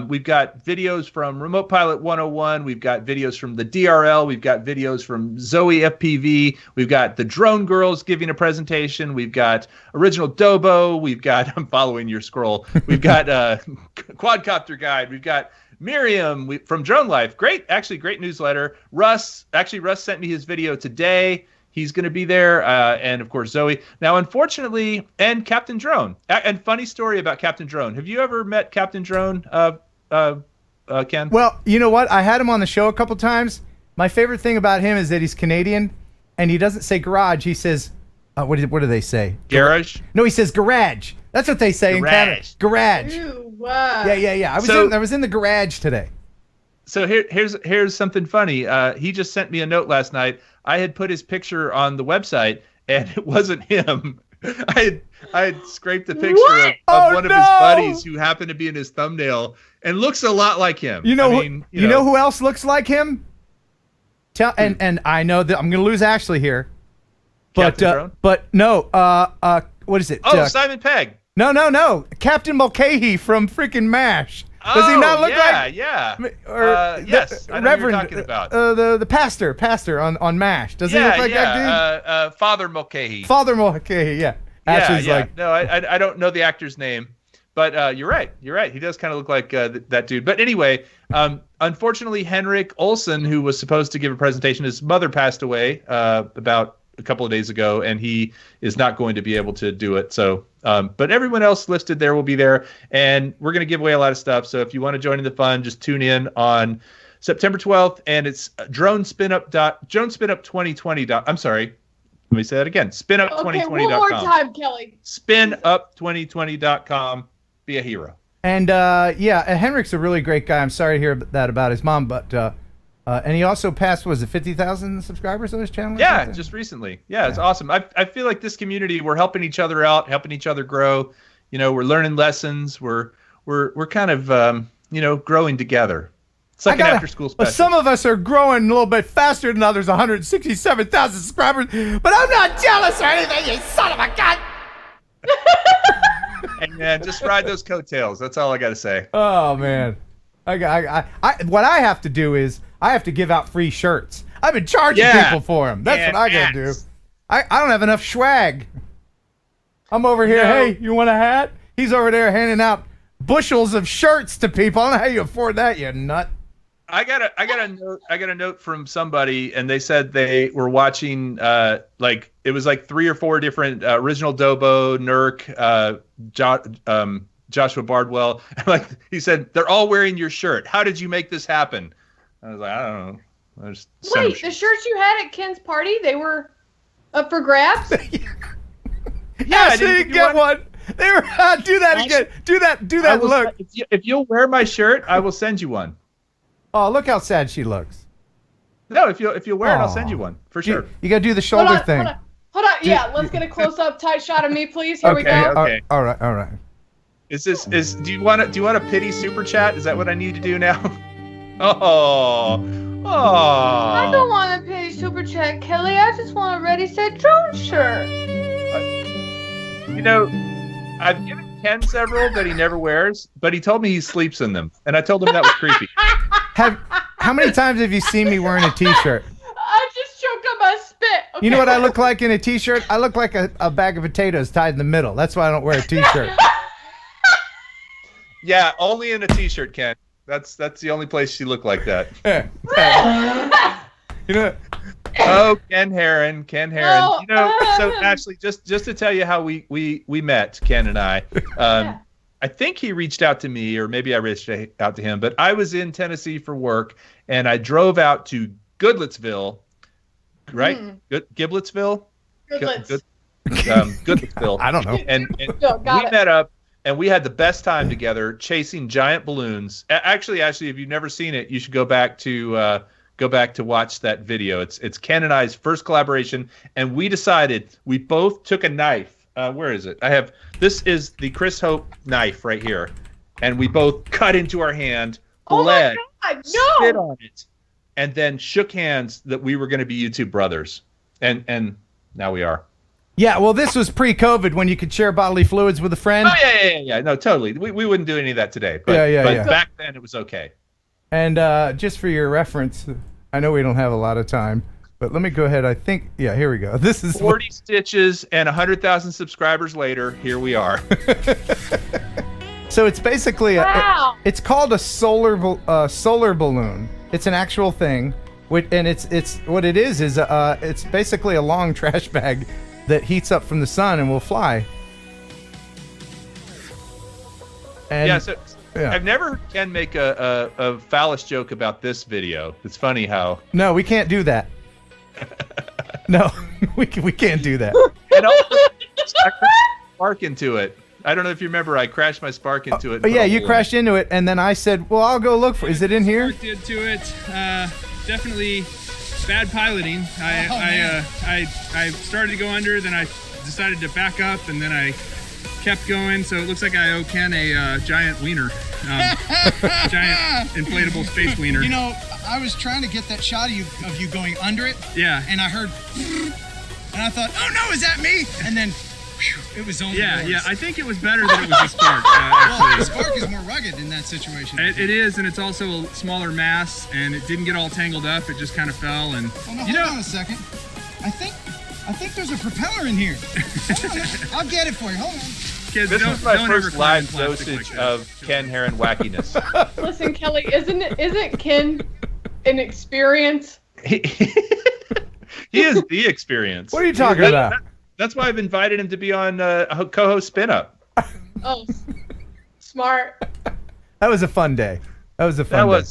We've got videos from Remote Pilot 101. We've got videos from the DRL. We've got videos from Zoe FPV. We've got the Drone Girls giving a presentation. We've got Original Dobo. We've got, I'm following your scroll. We've got Quadcopter Guide. We've got Miriam from Drone Life. Great newsletter. Russ sent me his video today. He's going to be there, and of course Zoe. Now, unfortunately, and Captain Drone. And funny story about Captain Drone. Have you ever met Captain Drone, Ken? Well, you know what? I had him on the show a couple times. My favorite thing about him is that he's Canadian, and he doesn't say garage. He says, what do they say? Garage? No, he says garage. That's what they say in Canada. Garage. Ew, wow. Yeah. I was in the garage today. So here's something funny. He just sent me a note last night. I had put his picture on the website, and it wasn't him. I had scraped a picture of one of his buddies who happened to be in his thumbnail and looks a lot like him. You know who else looks like him? And I know that I'm going to lose Ashley here. But no. What is it? Simon Pegg. No. Captain Mulcahy from freaking MASH. Does he not look like? Yeah. Yes, I know Reverend, what you're talking about. The pastor on MASH. Does he look like that dude? Father Mulcahy. Father Mulcahy, yeah. Ashley's like, no, I don't know the actor's name, but you're right. He does kind of look like that dude. But anyway, unfortunately, Henrik Olsen, who was supposed to give a presentation, his mother passed away about a couple of days ago, and he is not going to be able to do it. So, but everyone else listed there will be there, and we're going to give away a lot of stuff. So if you want to join in the fun, just tune in on September 12th, and it's DroneSpinUp 2020. I'm sorry. Let me say that again. SpinUp2020.com. Okay, one more time, Kelly. SpinUp2020.com. Be a hero. And Henrik's a really great guy. I'm sorry to hear that about his mom, but and he also passed, 50,000 subscribers on his channel? Yeah, just recently. Yeah, it's awesome. I feel like this community, we're helping each other out, helping each other grow. We're learning lessons. We're kind of growing together. It's like an after-school special. But some of us are growing a little bit faster than others, 167,000 subscribers. But I'm not jealous or anything, you son of a gun! And man, just ride those coattails. That's all I got to say. Oh man, what I have to do is I have to give out free shirts. I've been charging people for them. That's what I gotta do. I don't have enough swag. I'm over here. Hey, you want a hat? He's over there handing out bushels of shirts to people. I don't know how you afford that, you nut. I got a note from somebody, and they said they were watching it was like 3 or 4 different Original Dobo, Nurk, Joshua Bardwell. Like he said, they're all wearing your shirt. How did you make this happen? I was like, I don't know. Wait, the shirts you had at Ken's party, they were up for grabs? Yeah, I didn't get one. They were do that again. Do that look. If you'll wear my shirt, I will send you one. Oh, look how sad she looks. No, if you'll wear it, I'll send you one for sure. You got to do the shoulder thing. Hold on. Yeah, let's get a close-up tight shot of me, please. Here we go. Okay. All right. Do you want a pity super chat? Is that what I need to do now? Oh. I don't want a pity super chat, Kelly. I just want a ReadySetDrone shirt. You know, I've given Ken several that he never wears, but he told me he sleeps in them, and I told him that was creepy. How many times have you seen me wearing a T-shirt? I just choked on my spit. Okay. You know what I look like in a T-shirt? I look like a bag of potatoes tied in the middle. That's why I don't wear a T-shirt. Yeah, only in a T-shirt, Ken. That's the only place you look like that. You know. Oh, Ken Heron. Oh, you know, so Ashley, just to tell you how we met, Ken and I. I think he reached out to me, or maybe I reached out to him. But I was in Tennessee for work, and I drove out to Goodlettsville, right? Gibletsville. Goodlettsville. I don't know. And we met up. And we had the best time together chasing giant balloons. Actually, Ashley, if you've never seen it, you should go back to watch that video. It's Ken and I's first collaboration, and we decided we both took a knife. Where is it? This is the Chris Hope knife right here, and we both cut into our hand, bled, spit on it, and then shook hands that we were going to be YouTube brothers, and now we are. Yeah, well, this was pre-COVID when you could share bodily fluids with a friend. Oh, yeah. No, totally. We wouldn't do any of that today. But, but back then, it was okay. And just for your reference, I know we don't have a lot of time, but let me go ahead. I think, here we go. This is 40 stitches and 100,000 subscribers later, here we are. So it's basically, it's called a solar balloon. It's an actual thing, and it's what it is it's basically a long trash bag that heats up from the sun and will fly. And, I've never heard Ken make a phallus joke about this video. It's funny how... No, we can't do that. No, we can't do that. And also, I crashed my spark into it. I don't know if you remember, I crashed my spark into it. Oh, yeah, you crashed into it, and then I said, well, I'll go look for it. Is it in here? Did to it. Definitely... bad piloting. I started to go under, then I decided to back up, and then I kept going. So it looks like I owe Ken a giant wiener, giant inflatable space wiener. You know, I was trying to get that shot of you going under it. Yeah. And I heard, and I thought, oh no, is that me? And then it was only yours. Yeah. I think it was better that it was a spark. Well, the spark is more rugged in that situation. It is, and it's also a smaller mass, and it didn't get all tangled up. It just kind of fell. And hold on a second. I think there's a propeller in here. I'll get it for you. Hold on. Kids, this is my first live dosage of Ken Heron wackiness. Listen, Kelly, isn't Ken an experience? He is the experience. What are you talking about? That's why I've invited him to be on co-host Spin Up. Oh, smart. That was a fun day. That was fun.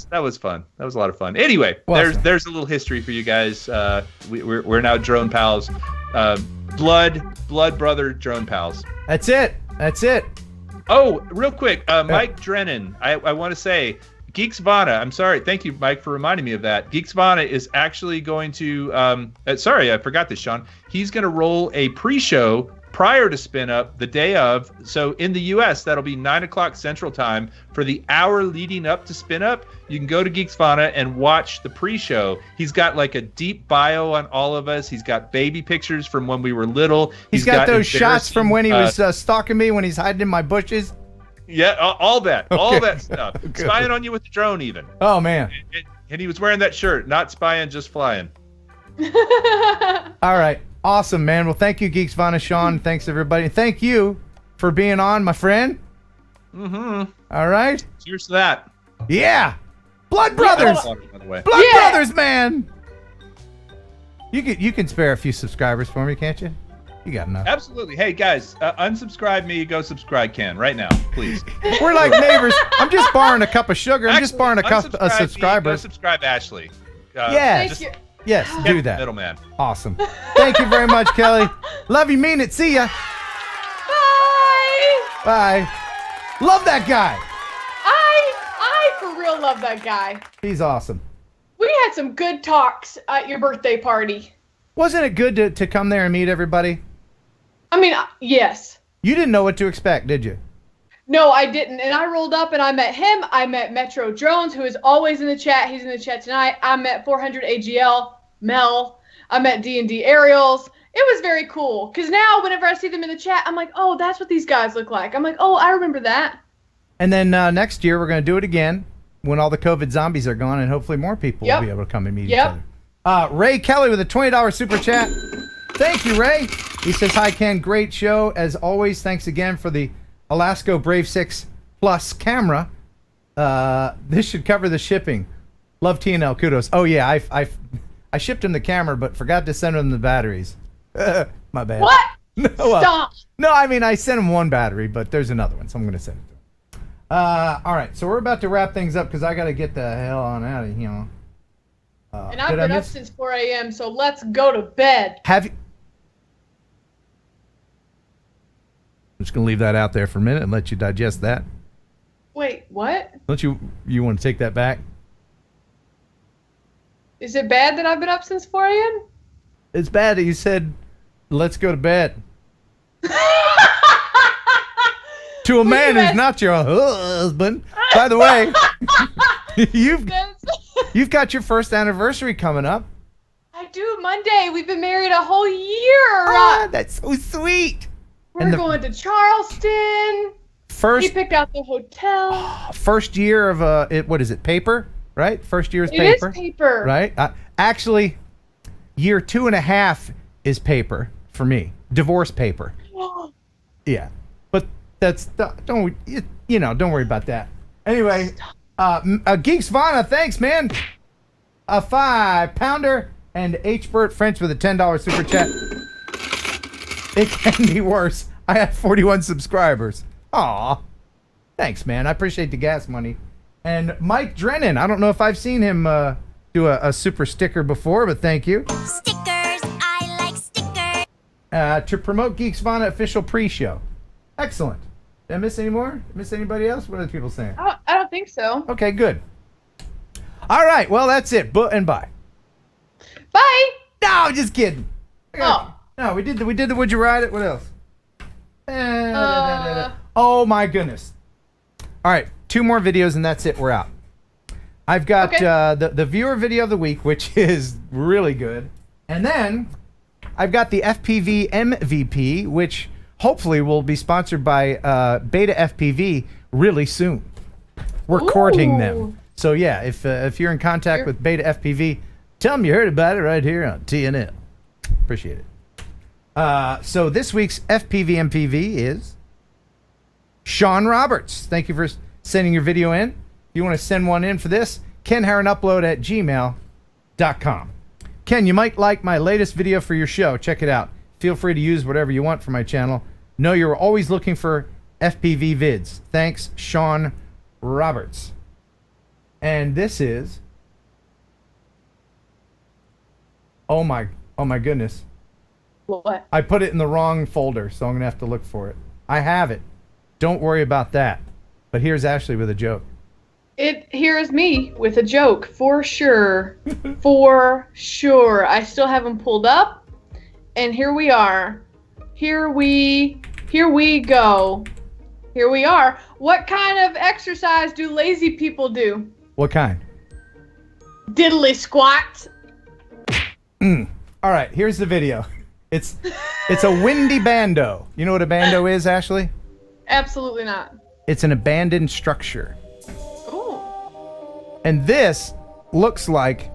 That was fun. That was a lot of fun. Anyway, there's a little history for you guys. We're now drone pals, blood brother drone pals. That's it. Oh, real quick, Mike Drennan. I want to say, Geeksvana. I'm sorry. Thank you, Mike, for reminding me of that. Geeksvana is actually going to. Sorry, I forgot this, Sean. He's going to roll a pre-show prior to Spin Up the day of. So in the U.S., that'll be 9 o'clock Central Time. For the hour leading up to Spin Up, you can go to Geeksvana and watch the pre-show. He's got like a deep bio on all of us. He's got baby pictures from when we were little. He's got those shots from when he was stalking me when he's hiding in my bushes. Yeah, all that stuff. Okay. Spying on you with the drone even. Oh, man. And he was wearing that shirt, not spying, just flying. All right. Awesome, man. Well, thank you, Geeksvana, Sean. Thanks, everybody. Thank you for being on, my friend. Mm-hmm. All right. Cheers to that. Yeah. Blood Brothers. Blood Brothers, man. You can spare a few subscribers for me, can't you? You got enough. Absolutely. Hey guys, unsubscribe me. Go subscribe Ken right now, please. We're like neighbors. I'm just borrowing a cup of sugar. I'm just borrowing a cup of unsubscribe me, subscribers. Go subscribe Ashley. Yes. Yes, do that. Middleman. Awesome. Thank you very much, Kelly. Love you, mean it. See ya. Bye. Bye. Love that guy. I for real love that guy. He's awesome. We had some good talks at your birthday party. Wasn't it good to come there and meet everybody? I mean, yes. You didn't know what to expect, did you? No, I didn't. And I rolled up and I met him. I met Metro Drones, who is always in the chat. He's in the chat tonight. I met 400 AGL, Mel. I met D&D Aerials. It was very cool. Because now whenever I see them in the chat, I'm like, oh, that's what these guys look like. I'm like, oh, I remember that. And then next year, we're going to do it again when all the COVID zombies are gone, and hopefully more people will be able to come and meet each other. Ray Kelly with a $20 super chat. Thank you, Ray. He says, hi, Ken. Great show. As always, thanks again for the Alaska Brave 6 Plus camera. This should cover the shipping. Love TNL. Kudos. Oh, yeah. I shipped him the camera, but forgot to send him the batteries. My bad. What? No, Stop. No, I mean, I sent him one battery, but there's another one, so I'm going to send it to him. All right, so we're about to wrap things up because I got to get the hell on out of here. And I've been up since 4 a.m., so let's go to bed. Have you... I'm just going to leave that out there for a minute and let you digest that. Wait, what? Don't you want to take that back? Is it bad that I've been up since 4 a.m.? It's bad that you said, let's go to bed. To a man who's not your husband. By the way, you've got your first anniversary coming up. I do, Monday. We've been married a whole year. Ah, that's so sweet. We're going to Charleston. He picked out the hotel. First year of what is it? Paper, right? First year is paper. It is paper, right? Actually, year 2.5 is paper for me. Divorce paper. Yeah, but that's don't worry about that. Anyway, Geeks Vana, thanks, man. A 5-pounder and H-Bert French with a $10 super chat. It can be worse. I have 41 subscribers. Aw. Thanks, man. I appreciate the gas money. And Mike Drennan. I don't know if I've seen him do a super sticker before, but thank you. Stickers. I like stickers. To promote Geeks Vana official pre-show. Excellent. Did I miss any more? Miss anybody else? What are the people saying? I don't think so. Okay, good. All right. Well, that's it. And bye. Bye. No, just kidding. Oh. No, we did the Would You Ride It? What else? Oh my goodness. All right, 2 more videos and that's it. We're out. I've got the viewer video of the week, which is really good. And then I've got the FPV MVP, which hopefully will be sponsored by Beta FPV really soon. We're courting them. So yeah, if you're in contact with Beta FPV, tell them you heard about it right here on TNL. Appreciate it. So this week's FPV MPV is Sean Roberts. Thank you for sending your video in. If you want to send one in for this, kenheronupload@gmail.com. Ken, you might like my latest video for your show. Check it out. Feel free to use whatever you want for my channel. Know you're always looking for FPV vids. Thanks, Sean Roberts. And this is... Oh my goodness. What? I put it in the wrong folder, so I'm going to have to look for it. I have it. Don't worry about that. But here's Ashley with a joke. Here's me with a joke, for sure. For sure. I still have them pulled up. And here we are. Here we go. Here we are. What kind of exercise do lazy people do? What kind? Diddly squats. All right, here's the video. It's a windy bando. You know what a bando is, Ashley? Absolutely not. It's an abandoned structure. Ooh. And this looks like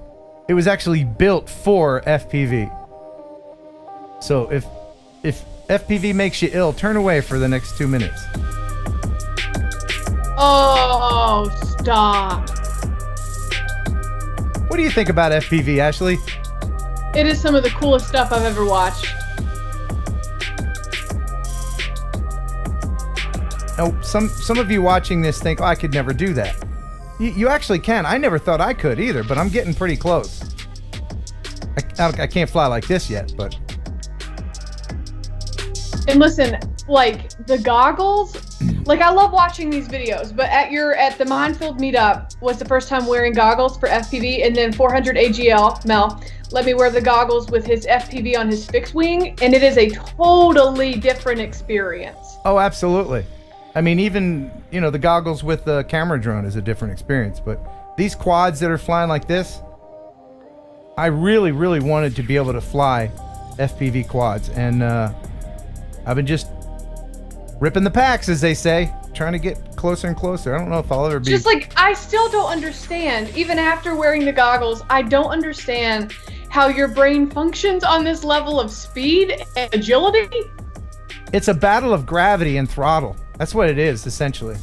it was actually built for FPV. So if FPV makes you ill, turn away for the next 2 minutes. Oh, stop. What do you think about FPV, Ashley? It is some of the coolest stuff I've ever watched. Now, some of you watching this think, oh, I could never do that. You actually can. I never thought I could either, but I'm getting pretty close. I can't fly like this yet, but... And listen, like, the goggles, like, I love watching these videos, but at the Minefield meetup was the first time wearing goggles for FPV, and then 400 AGL, Mel, let me wear the goggles with his FPV on his fixed wing, and it is a totally different experience. Oh, absolutely. I mean, even, the goggles with the camera drone is a different experience, but these quads that are flying like this, I really, really wanted to be able to fly FPV quads, and I've been just ripping the packs, as they say, trying to get closer and closer. I don't know if I'll ever be... Just like, I still don't understand, even after wearing the goggles, I don't understand how your brain functions on this level of speed and agility. It's a battle of gravity and throttle. That's what it is, essentially.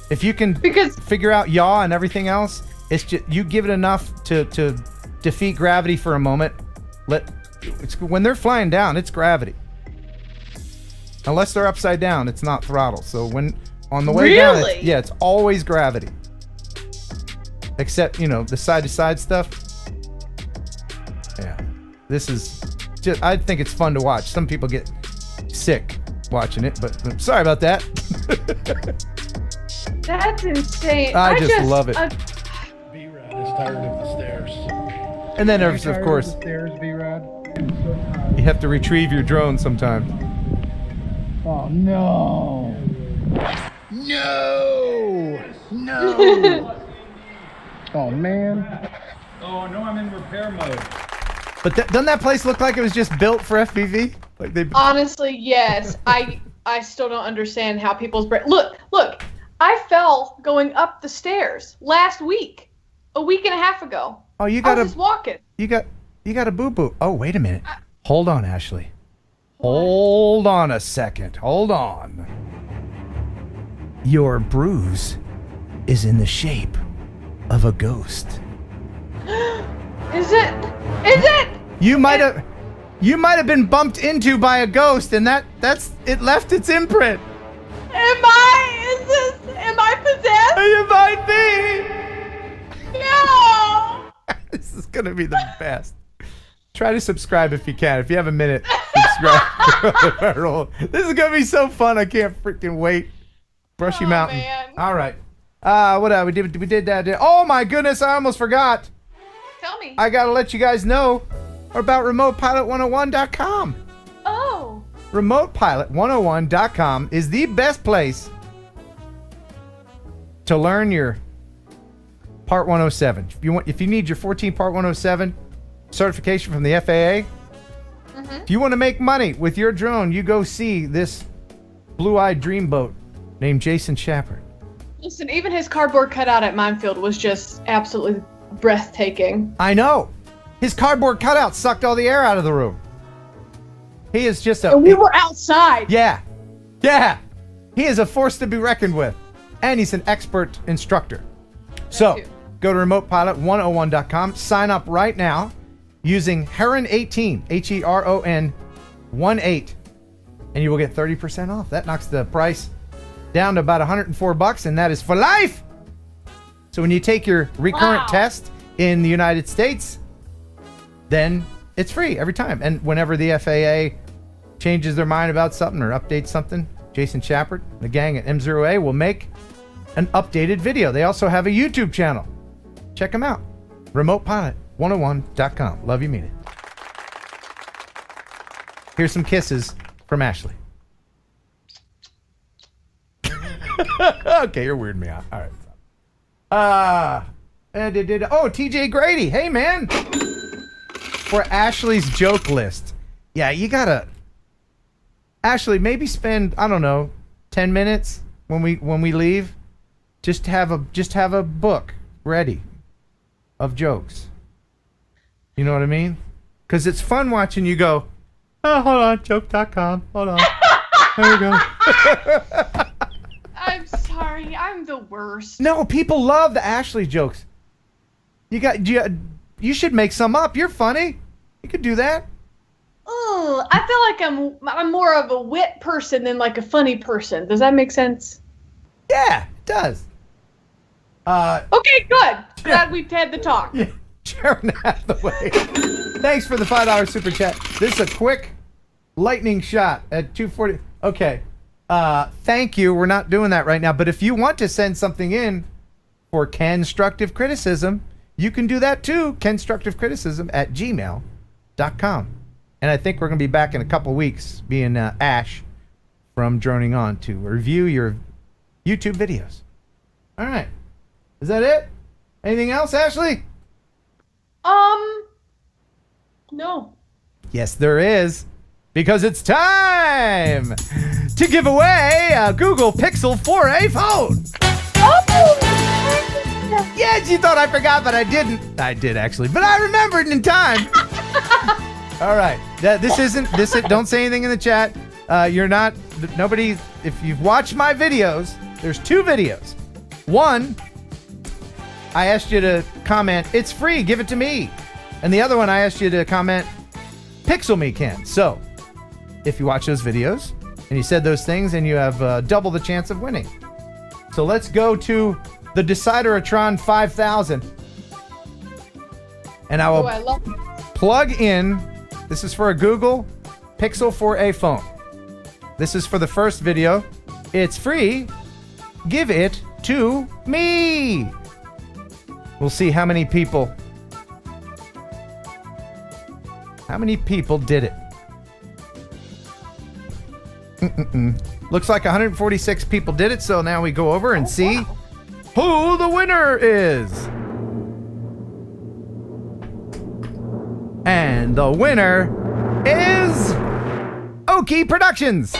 If you can figure out yaw and everything else, it's just, you give it enough to defeat gravity for a moment. When they're flying down, it's gravity. Unless they're upside down, it's not throttle. So when on the way down, it's always gravity. Except, the side-to-side stuff. Yeah. This is just, I think it's fun to watch. Some people get sick watching it, but I'm sorry about that. That's insane. I just love it. B-Rad is tired of the stairs. And then, of course, Stairs, B-Rad. you have to retrieve your drone sometimes. Oh no! No! Oh man! Oh no, I'm in repair mode. But doesn't that place look like it was just built for FPV? Like they... Honestly, yes. I still don't understand how people's brain... Look! I fell going up the stairs last week. A week and a half ago. Oh, you got I was just walking. You got a boo-boo. Oh, wait a minute. Hold on, Ashley. Hold on a second. Hold on. Your bruise is in the shape of a ghost. Is it? You might have been bumped into by a ghost, and that's it left its imprint. Am I possessed? You might be. No. This is gonna be the best. Try to subscribe if you can. If you have a minute, subscribe. This is gonna be so fun. I can't freaking wait. Brushy Mountain. Man. All right. What we did that. Oh my goodness! I almost forgot. Tell me. I gotta let you guys know about RemotePilot101.com. Oh. RemotePilot101.com is the best place to learn your Part 107. If you need your 14 Part 107 certification from the FAA, if you want to make money with your drone, you go see this blue-eyed dreamboat named Jason Schappert. Listen, even his cardboard cutout at Minefield was just absolutely breathtaking. I know. His cardboard cutout sucked all the air out of the room. He is just And we were outside. Yeah. He is a force to be reckoned with. And he's an expert instructor. So, go to RemotePilot101.com. Sign up right now using Heron18, Heron 18, and you will get 30% off. That knocks the price down to about $104, and that is for life. So when you take your recurrent test in the United States, then it's free every time. And whenever the FAA changes their mind about something or updates something, Jason Schappert, the gang at M0A will make an updated video. They also have a YouTube channel. Check them out. RemotePilot101.com. Love you, mean it. Here's some kisses from Ashley. Okay, you're weirding me out. All right. Oh, TJ Grady. Hey, man. For Ashley's joke list. Yeah, you gotta... Ashley, maybe spend, I don't know, 10 minutes when we leave. Just have a book ready of jokes. You know what I mean? Because it's fun watching you go, oh, hold on, joke.com. Hold on. There we go. I'm sorry. I'm the worst. No, people love the Ashley jokes. You should make some up. You're funny. You could do that. I feel like I'm more of a wit person than like a funny person. Does that make sense? Yeah, it does. Okay, good. Glad we've had the talk. Yeah, Sharon Hathaway. Thanks for the $5 super chat. This is a quick lightning shot at 2:40. Okay. Thank you. We're not doing that right now. But if you want to send something in for constructive criticism, you can do that too. constructivecriticism@gmail.com. And I think we're going to be back in a couple weeks, being Ash from Droning On, to review your YouTube videos. All right. Is that it? Anything else, Ashley? No. Yes, there is. Because it's time to give away a Google Pixel 4a phone. Oh! Yes, you thought I forgot, but I didn't. I did, actually. But I remembered in time. All right. Don't say anything in the chat. Nobody, if you've watched my videos, there's 2 videos. One, I asked you to comment, it's free, give it to me. And the other one, I asked you to comment, pixel me, Ken. So, if you watch those videos, and you said those things, and you have double the chance of winning. So let's go to the Decideratron 5000. And I will plug in, this is for a Google Pixel 4a phone. This is for the first video. It's free. Give it to me. We'll see how many people did it. Looks like 146 people did it, so now we go over and see who the winner is. And the winner is Oki Productions.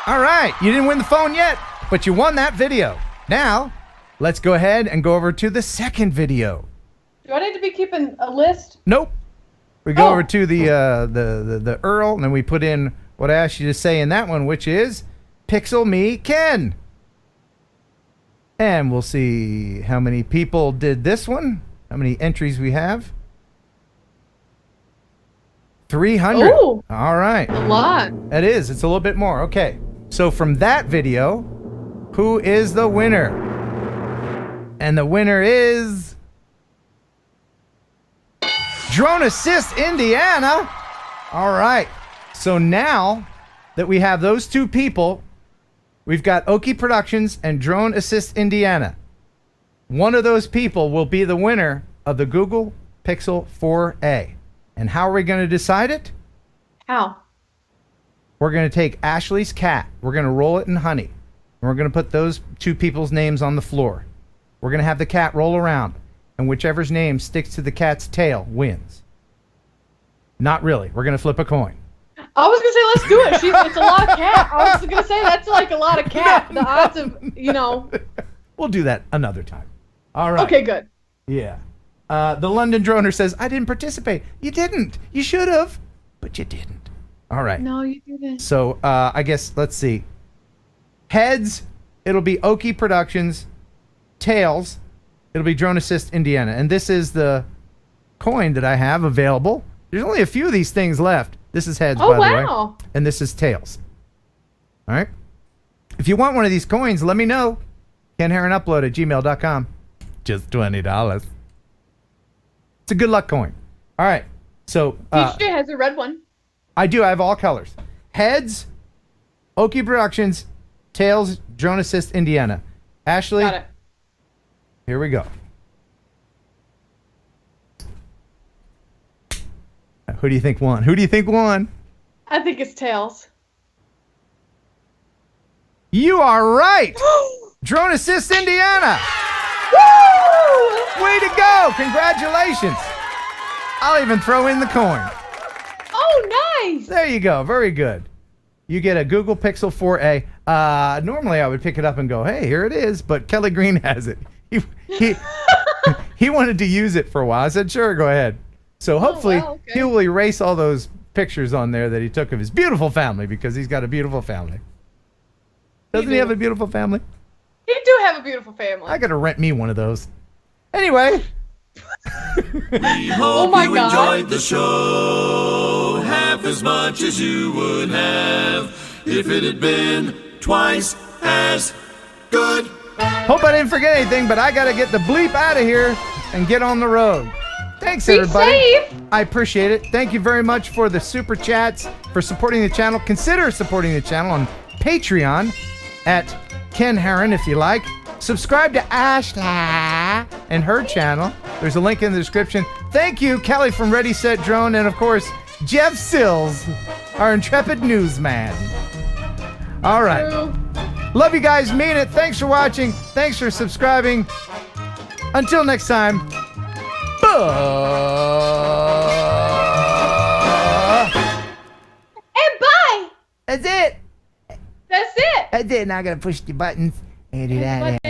All right, you didn't win the phone yet, but you won that video. Now, let's go ahead and go over to the second video. Do I need to be keeping a list? Nope. We go over to the URL, and then we put in what I asked you to say in that one, which is Pixel Me Ken. And we'll see how many people did this one, how many entries we have. 300. Ooh, all right. a lot. It is. It's a little bit more. Okay. So from that video, who is the winner? And the winner is Drone Assist Indiana. All right. So now that we have those 2 people, we've got Oki Productions and Drone Assist Indiana. One of those people will be the winner of the Google Pixel 4a. And how are we going to decide it? How? We're going to take Ashley's cat. We're going to roll it in honey. And we're going to put those 2 people's names on the floor. We're going to have the cat roll around. And whichever's name sticks to the cat's tail wins. Not really. We're going to flip a coin. I was going to say, let's do it. It's a lot of cat. I was going to say, that's like a lot of cat. The odds of, We'll do that another time. All right. Okay, good. Yeah. The London Droner says, I didn't participate. You didn't. You should have, but you didn't. All right. No, you didn't. So, I guess, let's see. Heads, it'll be Oki Productions. Tails, it'll be Drone Assist Indiana. And this is the coin that I have available. There's only a few of these things left. This is heads, by the way. And this is tails. All right. If you want one of these coins, let me know. Ken Heron Upload at gmail.com. Just $20. It's a good luck coin. All right. So DJ has a red one. I do. I have all colors. Heads, Oki Productions, tails, Drone Assist Indiana. Ashley. Got it. Here we go. Who do you think won? Who do you think won? I think it's tails. You are right. Drone Assist Indiana. Woo! Way to go. Congratulations. I'll even throw in the coin. Oh, nice. There you go. Very good. You get a Google Pixel 4a. Normally I would pick it up and go, hey, here it is. But Kelly Green has it. He wanted to use it for a while. I said, sure, go ahead. So hopefully he will erase all those pictures on there that he took of his beautiful family, because he's got a beautiful family. Doesn't he have a beautiful family? He do have a beautiful family. I gotta rent me one of those. Anyway. We hope you enjoyed the show half as much as you would have if it had been twice as good. Hope I didn't forget anything, but I got to get the bleep out of here and get on the road. Thanks, Be everybody. safe. I appreciate it. Thank you very much for the super chats, for supporting the channel. Consider supporting the channel on Patreon at Ken Heron if you like. Subscribe to Ashla and her channel. There's a link in the description. Thank you, Kelly from ReadySetDrone, and of course, Jeff Sills, our intrepid newsman. All right. Love you guys. Mean it. Thanks for watching. Thanks for subscribing. Until next time. And bye. That's it. That's it. That's it. Now I gotta push the buttons. And do that.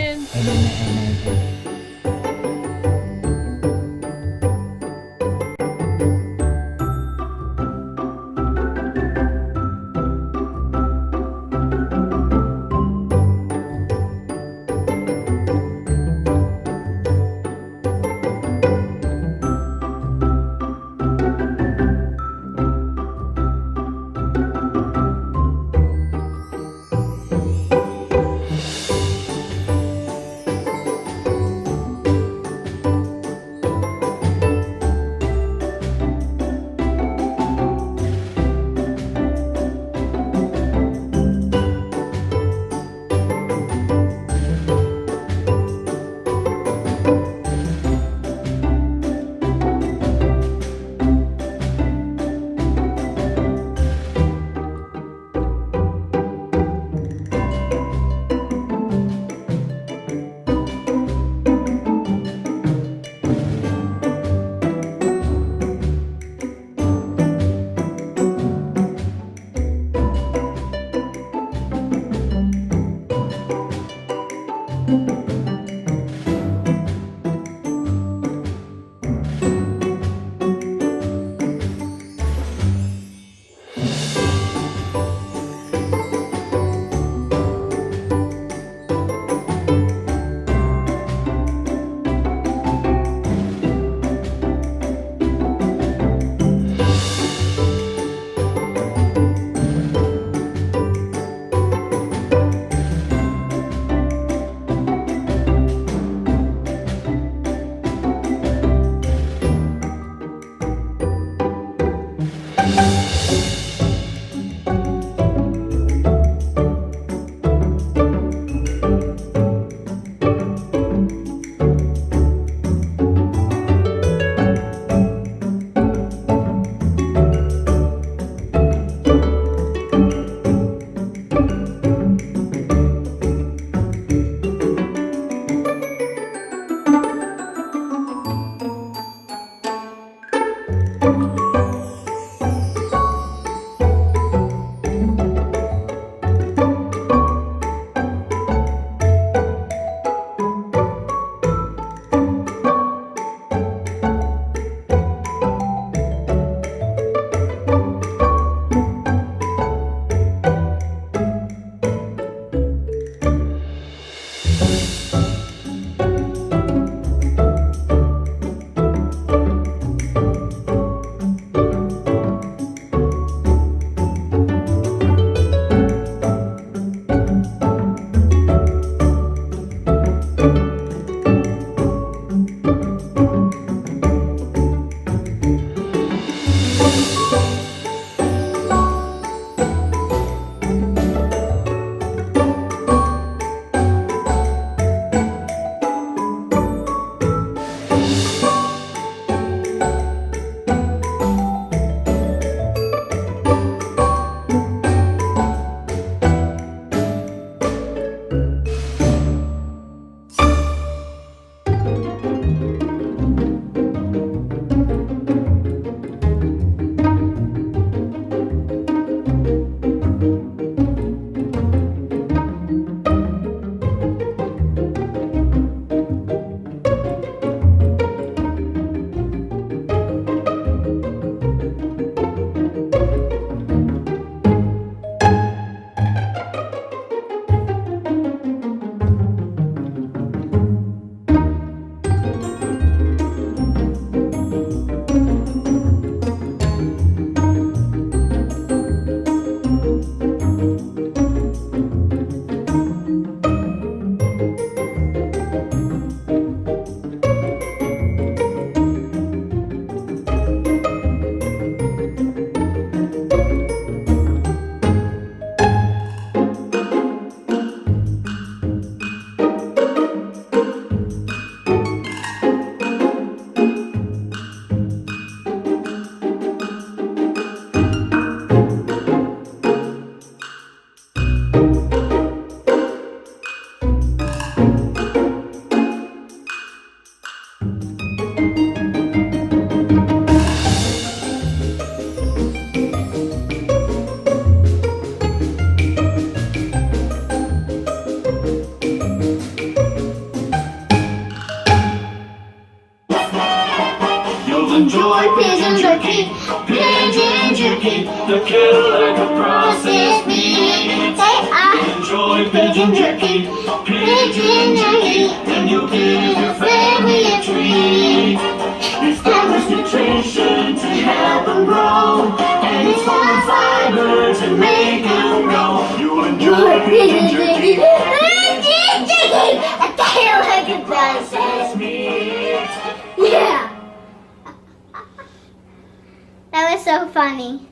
jerky, the killer like a processed meat. Enjoy pigeon jerky, and you'll give your family a treat. It's balanced nutrition to help them grow, and it's full of fiber to make them grow. You'll enjoy pigeon jerky. A tail like a processed meat. Yeah. That was so funny.